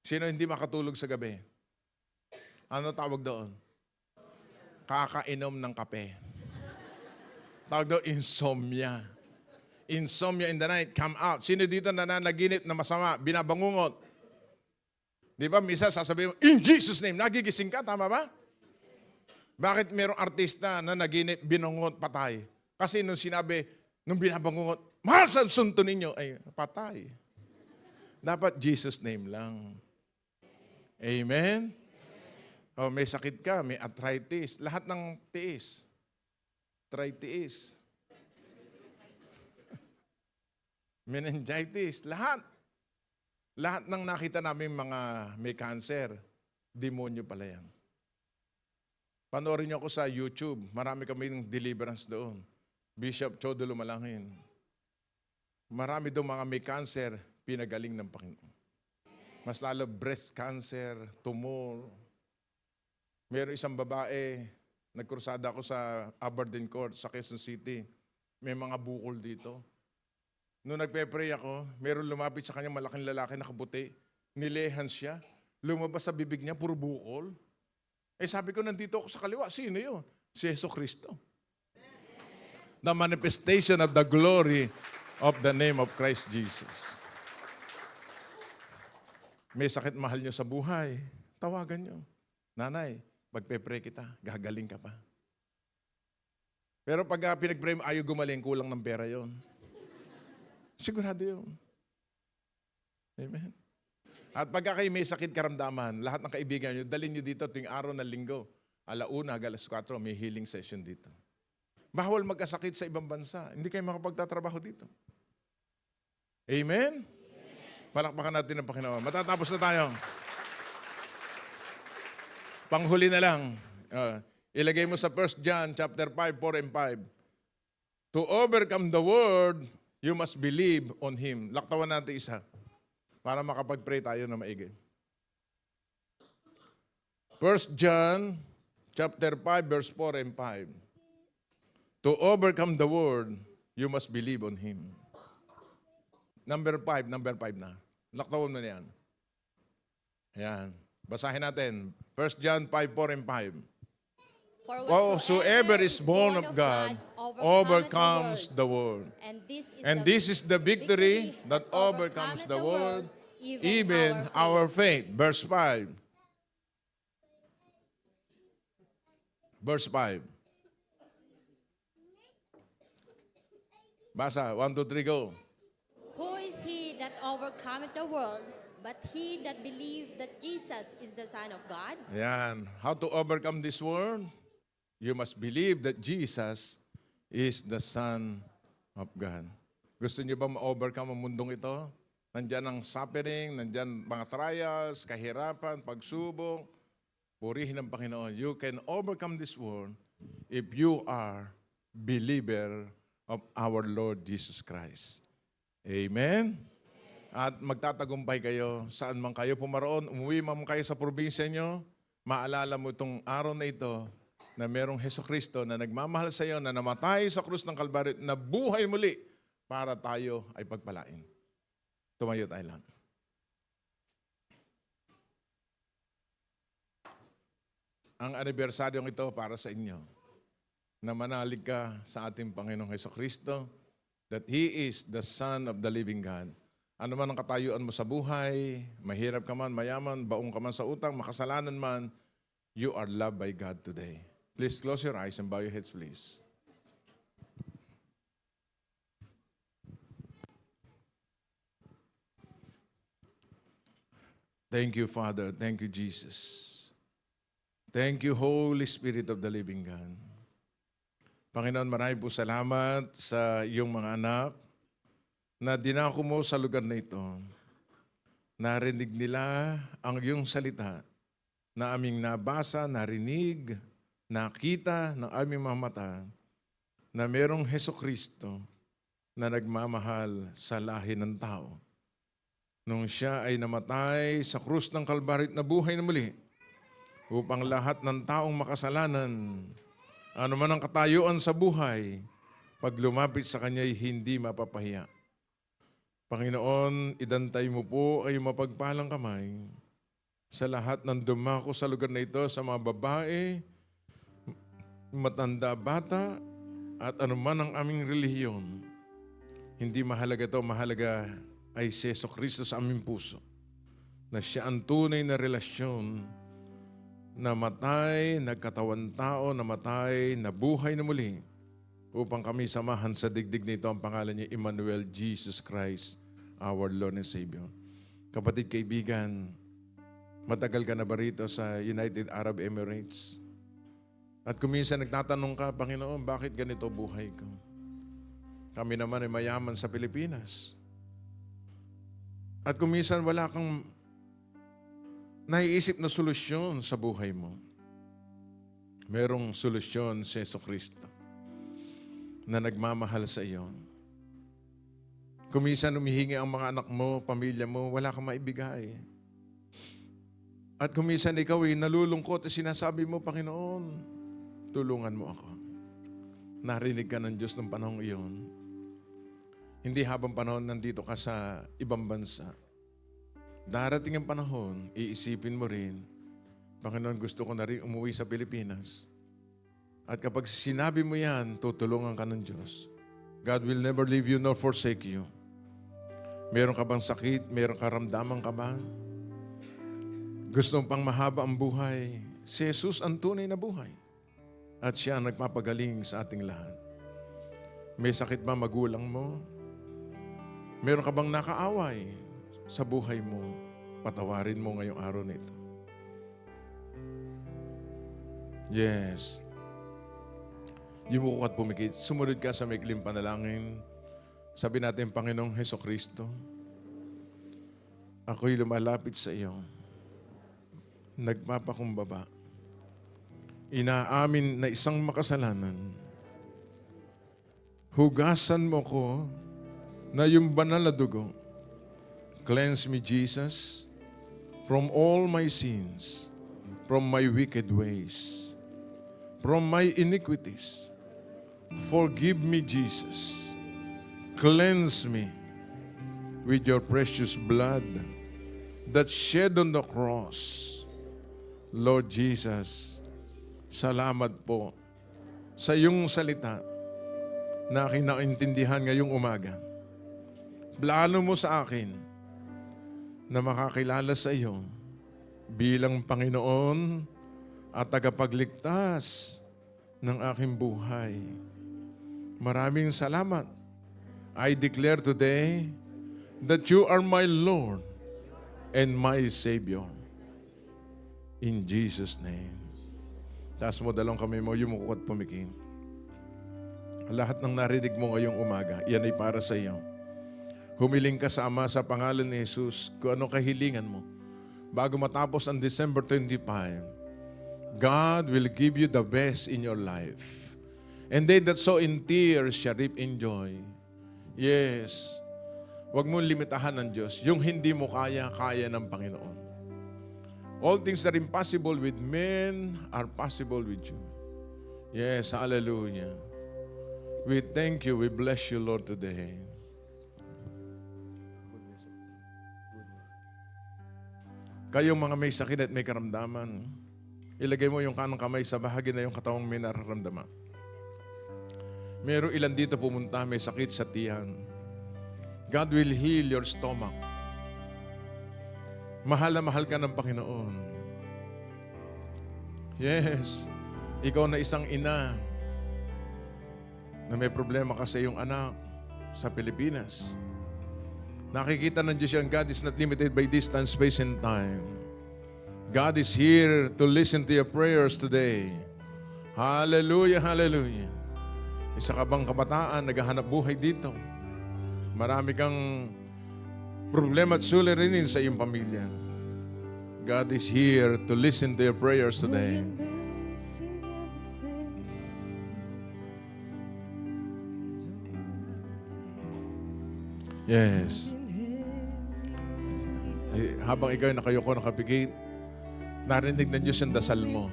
Sino hindi makatulog sa gabi? Ano tawag doon? Kakainom ng kape. Tawag doon, insomnia. Insomnia in the night, come out. Sino dito nananaginip na masama, binabangungot? Di ba, misa sasabihin mo, in Jesus' name, nagigising ka, tama ba? Bakit mayroong artista na naginip, binangungot, patay? Kasi nung sinabi, nung binabangungot, mahal sa sunto ninyo, ay patay. Dapat Jesus' name lang. Amen? O, may sakit ka, may arthritis, lahat ng tiis. Arthritis. Meningitis, lahat. Lahat ng nakita namin mga may cancer, demonyo pala yan. Panoorin niyo ako sa YouTube, marami kaming deliverance doon. Bishop Chodo Lumalangin. Marami doon mga may cancer, pinagaling ng Panginoon. Mas lalo breast cancer, tumor. Meron isang babae, nagkursada ako sa Aberdeen Court, sa Quezon City. May mga bukol dito. Noong nagpe-pray ako, meron lumapit sa kanya malaking lalaki na kaputi. Nilehan siya. Lumabas sa bibig niya, puro bukol. Eh sabi ko, nandito ako sa kaliwa. Sino yun? Si Jesucristo. The manifestation of the glory of the name of Christ Jesus. May sakit mahal nyo sa buhay. Tawagan nyo. Nanay, magpe-pray kita, gagaling ka pa. Pero pag pinag-pray mo, ayaw gumaling, kulang ng pera yon. Sigurado yun. Amen. At pagka kayo may sakit karamdaman, lahat ng kaibigan nyo, dalhin nyo dito tuwing araw ng linggo. 1:00, 4:00, may healing session dito. Bawal magkasakit sa ibang bansa. Hindi kayo makapagtatrabaho dito. Amen? Palakpakan natin ang Panginoon. Matatapos na tayo. Panghuli na lang. Ilagay mo sa 1 John chapter 5, 4 and 5. To overcome the world, you must believe on Him. Laktawan natin isa para makapag-pray tayo na maigi. 1 John chapter 5, verse 4 and 5. To overcome the world, you must believe on Him. Number 5 na. Laktawan mo na yan. Ayan. Basahin natin. 1 John 5, 4 and 5. For Whosoever is born of God overcomes the world. And this is the victory that overcomes the world, even our faith. Verse 5. Verse 5. Basa. 1, 2, 3, go. Who is he that overcometh the world, but he that believeth that Jesus is the Son of God? Ayan. How to overcome this world? You must believe that Jesus is the Son of God. Gusto niyo ba ma-overcome ang mundong ito? Nandyan ang suffering, nandyan mga trials, kahirapan, pagsubok. Purihin ang Panginoon. You can overcome this world if you are believer of our Lord Jesus Christ. Amen? At magtatagumpay kayo saan man kayo pumaroon. Umuwi man kayo sa probinsya nyo, maalala mo itong araw na ito na merong Hesukristo na nagmamahal sa iyo, na namatay sa krus ng Kalbaryo, na buhay muli para tayo ay pagpalain. Tumayo tayo lang. Ang anibersaryong ito para sa inyo, na manalig ka sa ating Panginoong Hesukristo, that He is the Son of the living God. Ano man ang katayuan mo sa buhay, mahirap ka man, mayaman, baong ka man sa utang, makasalanan man, you are loved by God today. Please close your eyes and bow your heads, please. Thank you, Father. Thank you, Jesus. Thank you, Holy Spirit of the living God. Panginoon, marami po salamat sa iyong mga anak na dinako mo sa lugar na ito. Narinig nila ang iyong salita na aming nabasa, narinig, nakita ng aming mga mata na merong Hesukristo na nagmamahal sa lahi ng tao. Nung siya ay namatay sa krus ng Kalbaryo na buhay na muli, upang lahat ng taong makasalanan, ano man ang katayuan sa buhay, pag lumapit sa Kanya'y hindi mapapahiya. Panginoon, idantay mo po ay mapagpalang kamay sa lahat ng dumako sa lugar na ito, sa mga babae, matanda, bata, at anuman ang aming relihiyon. Hindi mahalaga ito, mahalaga ay si Jesucristo sa aming puso, na siya ang tunay na relasyon, namatay, nagkatawan tao, namatay, nabuhay na muli, upang kami samahan sa digdig nito ang pangalan niya, Emmanuel, Jesus Christ, our Lord and Savior. Kapatid, kaibigan, matagal ka na ba rito sa United Arab Emirates? At kung minsan nagtatanong ka, Panginoon, bakit ganito buhay ko? Kami naman ay mayaman sa Pilipinas. At kung minsan wala kang naiisip na solusyon sa buhay mo, merong solusyon si Jesucristo na nagmamahal sa iyo. Kung minsan humihingi ang mga anak mo, pamilya mo, wala kang maibigay. At kung minsan ikaw ay nalulungkot at sinasabi mo, Panginoon, tulungan mo ako. Narinig ka ng Diyos ng panahong iyon. Hindi habang panahon nandito ka sa ibang bansa. Darating ang panahon, iisipin mo rin, Panginoon, gusto ko na rin umuwi sa Pilipinas. At kapag sinabi mo yan, tutulungan ka ng Diyos. God will never leave you nor forsake you. Meron ka bang sakit? Meron ka ramdaman ka ba? Gusto pang mahaba ang buhay? Si Jesus ang tunay na buhay. At siya ang nagpapagaling sa ating lahat. May sakit ba magulang mo? Meron ka bang nakaaway sa buhay mo? Patawarin mo ngayong araw na ito. Yes. Yumuko at pumikit. Sumunod ka sa maikling panalangin. Sabi natin, Panginoong Hesukristo, ako'y lumalapit sa iyo. Nagpapakumbaba. inaamin na isang makasalanan. Hugasan mo ko na yung banal na dugo. Cleanse me, Jesus, from all my sins, from my wicked ways, from my iniquities. Forgive me, Jesus. Cleanse me with your precious blood that shed on the cross. Lord Jesus, salamat po sa iyong salita na kinaintindihan ngayong umaga. Plano mo sa akin na makakilala sa iyo bilang Panginoon at tagapagligtas ng aking buhay. Maraming salamat. I declare today that you are my Lord and my Savior. In Jesus' name. Taas mo dalawang kamay mo, yumuko at pumiking. Lahat ng narinig mo ngayong umaga, yan ay para sa iyo. Humiling ka sa Ama sa pangalan ni Jesus kung ano kahilingan mo. Bago matapos ang December 25, God will give you the best in your life. And they that sow in tears shall reap in joy. Yes. Huwag mong limitahan ng Diyos. Yung hindi mo kaya, kaya ng Panginoon. All things that are impossible with men are possible with you. Yes, hallelujah. We thank you, we bless you, Lord, today. Kayong mga may sakit at may karamdaman, ilagay mo yung kanang kamay sa bahagi na yung katawang may nararamdaman. Meron ilan dito pumunta, may sakit sa tiyan. God will heal your stomach. Mahal na mahal ka ng Panginoon. Yes. Ikaw na isang ina na may problema ka sa iyong anak sa Pilipinas. Nakikita ng Diyos yan, God is not limited by distance, space, and time. God is here to listen to your prayers today. Hallelujah, hallelujah. Isa ka bang kabataan, naghahanap buhay dito? Marami kang problema at suliranin sa iyong pamilya. God is here to listen to your prayers today. Yes. Habang ikaw nakayuko, nakapikit, narinig ng Diyos ang dasal mo.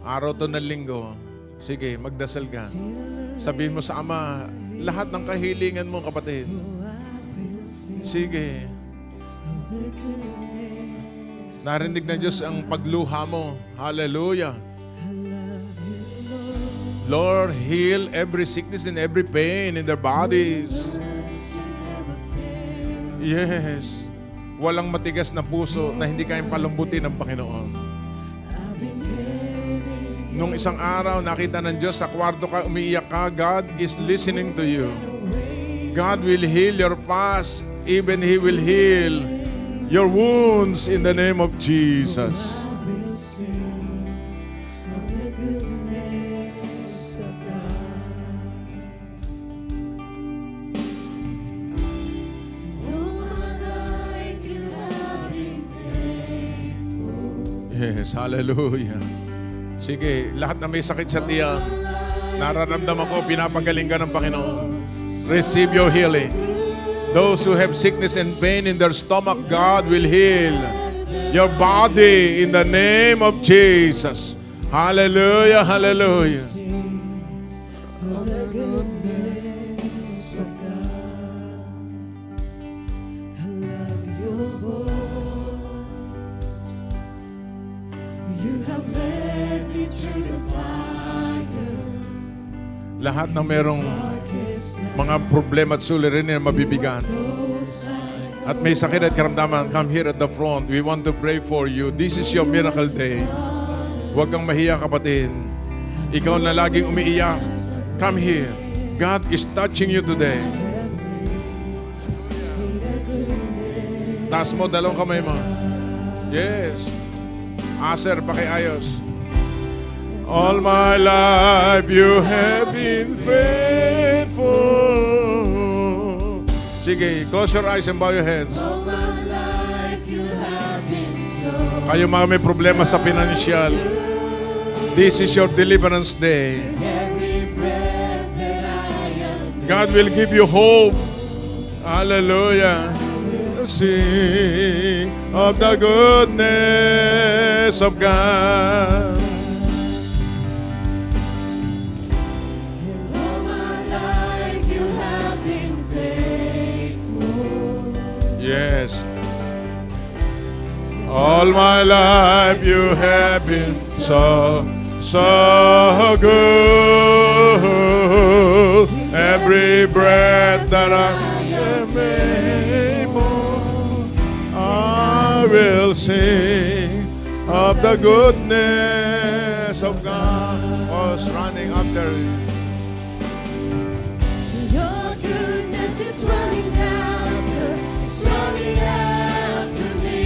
Araw to ng linggo, sige, magdasal ka. Sabihin mo sa Ama, lahat ng kahilingan mo, kapatid. Sige. Narinig ng Diyos ang pagluha mo. Hallelujah. Lord, heal every sickness and every pain in their bodies. Yes. Walang matigas na puso na hindi kayang palambutin ng Panginoon. Nung isang araw, nakita ng Diyos sa kwarto ka, umiiyak ka, God is listening to you. God will heal your past, even He will heal your wounds in the name of Jesus. Yes, hallelujah. Sige, lahat na may sakit sa tiyan, nararamdaman ko, pinapagaling ka ng Panginoon. Receive your healing. Those who have sickness and pain in their stomach, God will heal your body in the name of Jesus. Hallelujah, hallelujah. Lahat ng merong mga problema at suliranin na mabibigan at may sakit at karamdaman, come here at the front. We want to pray for you. This is your miracle day. Huwag kang mahiya, kapatid. Ikaw na laging umiiyak, come here. God is touching you today. Taas mo, dalawang kamay mo. Yes. Aser, pakiayos. All my life you have been faithful. Sige, close your eyes and bow your heads. All my life you have been so Kayo mga may problema sa pinansyal, This is your deliverance day. God will give you hope. Hallelujah. Sing of the goodness of God. All my life you have been faithful. Yes. All my life you have been so good. Every breath that I am able, I will sing of the goodness of God. I was running after Your goodness is running after me.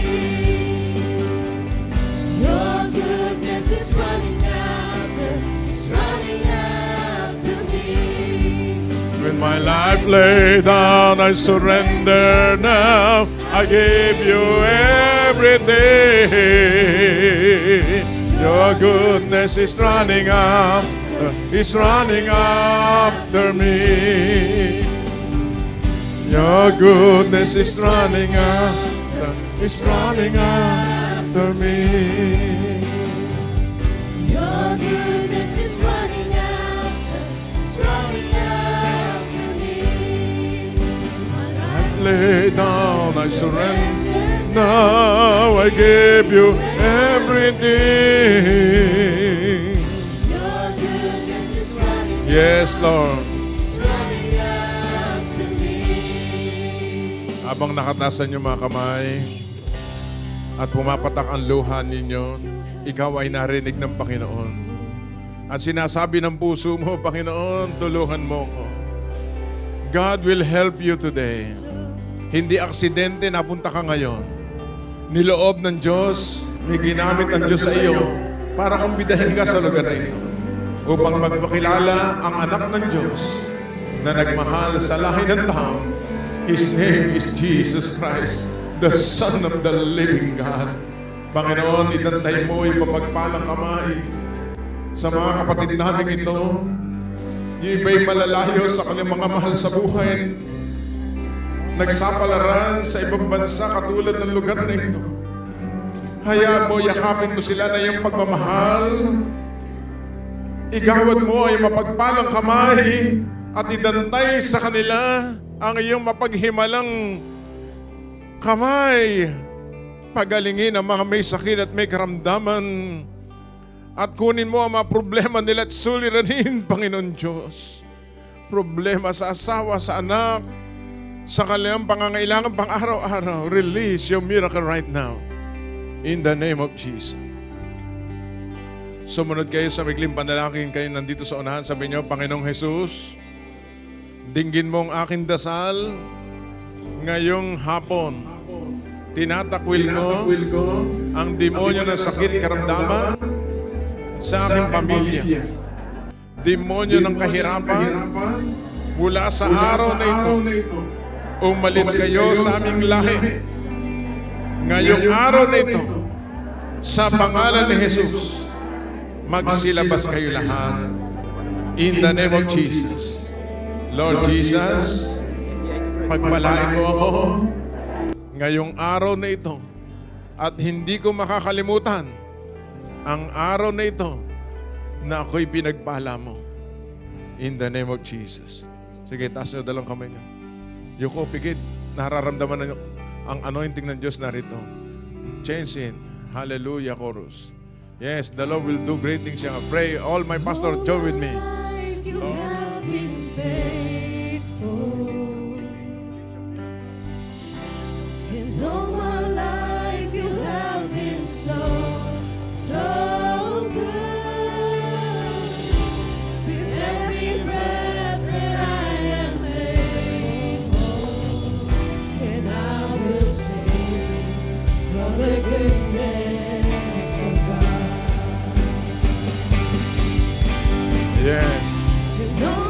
Your goodness is running after me. When my life lay down, I surrender now. I give you everything. Your goodness is running after me. Your goodness is running after me. Your goodness is running after me. Lay down, I surrender. Now I give you everything. Your goodness is running Yes, Lord. after me. Habang nakatasan yung mga kamay at pumapatak ang luha ninyo, ikaw ay narinig ng Panginoon. At sinasabi ng puso mo, Panginoon, tulungan mo ko. God will help you today. Hindi aksidente napunta ka ngayon. Niloob ng Diyos, may ginamit ang Diyos sa iyo para kumbidahin ka sa lugar na ito upang magpakilala ang anak ng Diyos na nagmahal sa lahi ng tao. His name is Jesus Christ, the Son of the living God. Panginoon, itantay mo yung papagpalang kamay sa mga kapatid namin ito. Yung iba'y malalayo sa kanilang mga mahal sa buhay. Nagsapalaran sa ibang bansa katulad ng lugar na ito. Hayaan mo, yakapin mo sila na iyong pagmamahal. Igawad mo ay mapagpalang kamay at idantay sa kanila ang iyong mapaghimalang kamay. Pagalingin ang mga may sakit at may karamdaman at kunin mo ang mga problema nila at suliranin, Panginoon Diyos. Problema sa asawa, sa anak, sa kanilang pangangailangan pang araw-araw. Release your miracle right now. In the name of Jesus. Sumunod kayo sa mikling panalangin kayo nandito sa unahan. Sabi niyo, Panginoong Jesus, dinggin mo ang aking dasal ngayong hapon. Tinatakwil ko ang demonyo ng sakit karamdaman sa aking pamilya. Demonyo ng kahirapan mula sa araw na ito. Umalis kayo sa aming lahi. Ngayong araw na ito, sa pangalan ni Jesus, magsilabas kayo lahat. In the name of Jesus. Lord Jesus, pagpalain mo ako ngayong araw na ito at hindi ko makakalimutan ang araw na ito na ako'y pinagpala mo. In the name of Jesus. Sige, taas nyo dalawang kamay nyo. Yuko, pigit. Nararamdaman na ang anointing ng Diyos narito. Change in. Hallelujah, chorus. Yes, the Lord will do great things. Pray, all my pastor, join with me. Life you have been faithful. And all my life you have been so good. With every breath that I am able, and I will sing of the goodness of God. Yes. 'Cause all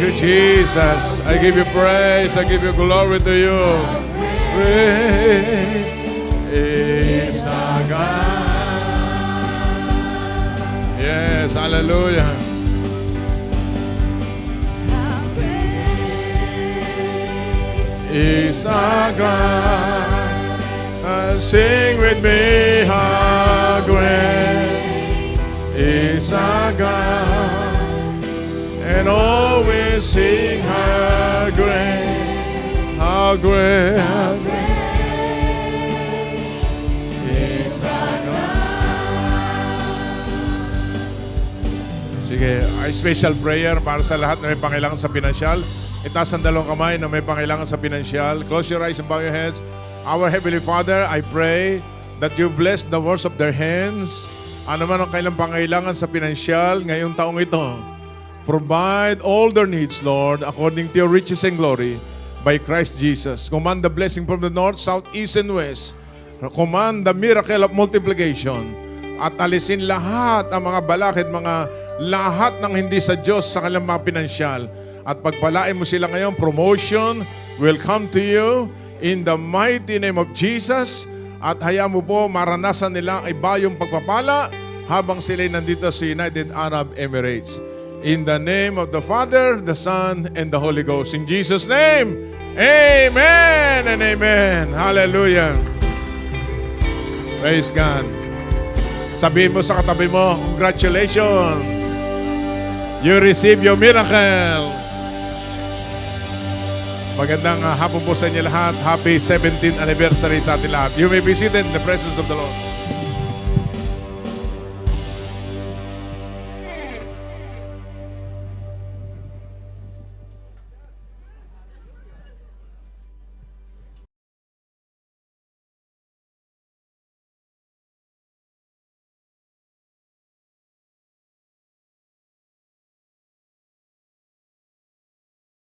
you, Jesus. I give you praise. I give you glory to you. Great is our God. Yes, hallelujah. Is our God. Sing with me, how great is our God. And always sing, how great, how great, how great is our God. Sige, ay special prayer para sa lahat na may pangailangan sa pinansyal. Itaas ang dalawang kamay na may pangailangan sa pinansyal. Close your eyes and bow your heads. Our Heavenly Father, I pray that you bless the works of their hands. Ano man ang kailang pangailangan sa pinansyal ngayong taong ito. Provide all their needs, Lord, according to your riches and glory by Christ Jesus. Command the blessing from the north, south, east, and west. Command the miracle of multiplication. At alisin lahat ang mga balakid, mga lahat ng hindi sa Diyos sa kanilang mga pinansyal. At pagpalain mo sila ngayon, promotion will come to you in the mighty name of Jesus. At hayaan mo po maranasan nila ay bayong pagpapala habang sila'y nandito sa United Arab Emirates. In the name of the Father, the Son, and the Holy Ghost. In Jesus' name, amen and amen. Hallelujah. Praise God. Sabihin mo sa katabi mo, congratulations. You receive your miracle. Magandang hapon po sa inyo lahat. Happy 17th anniversary sa ating lahat. You may be seated in the presence of the Lord.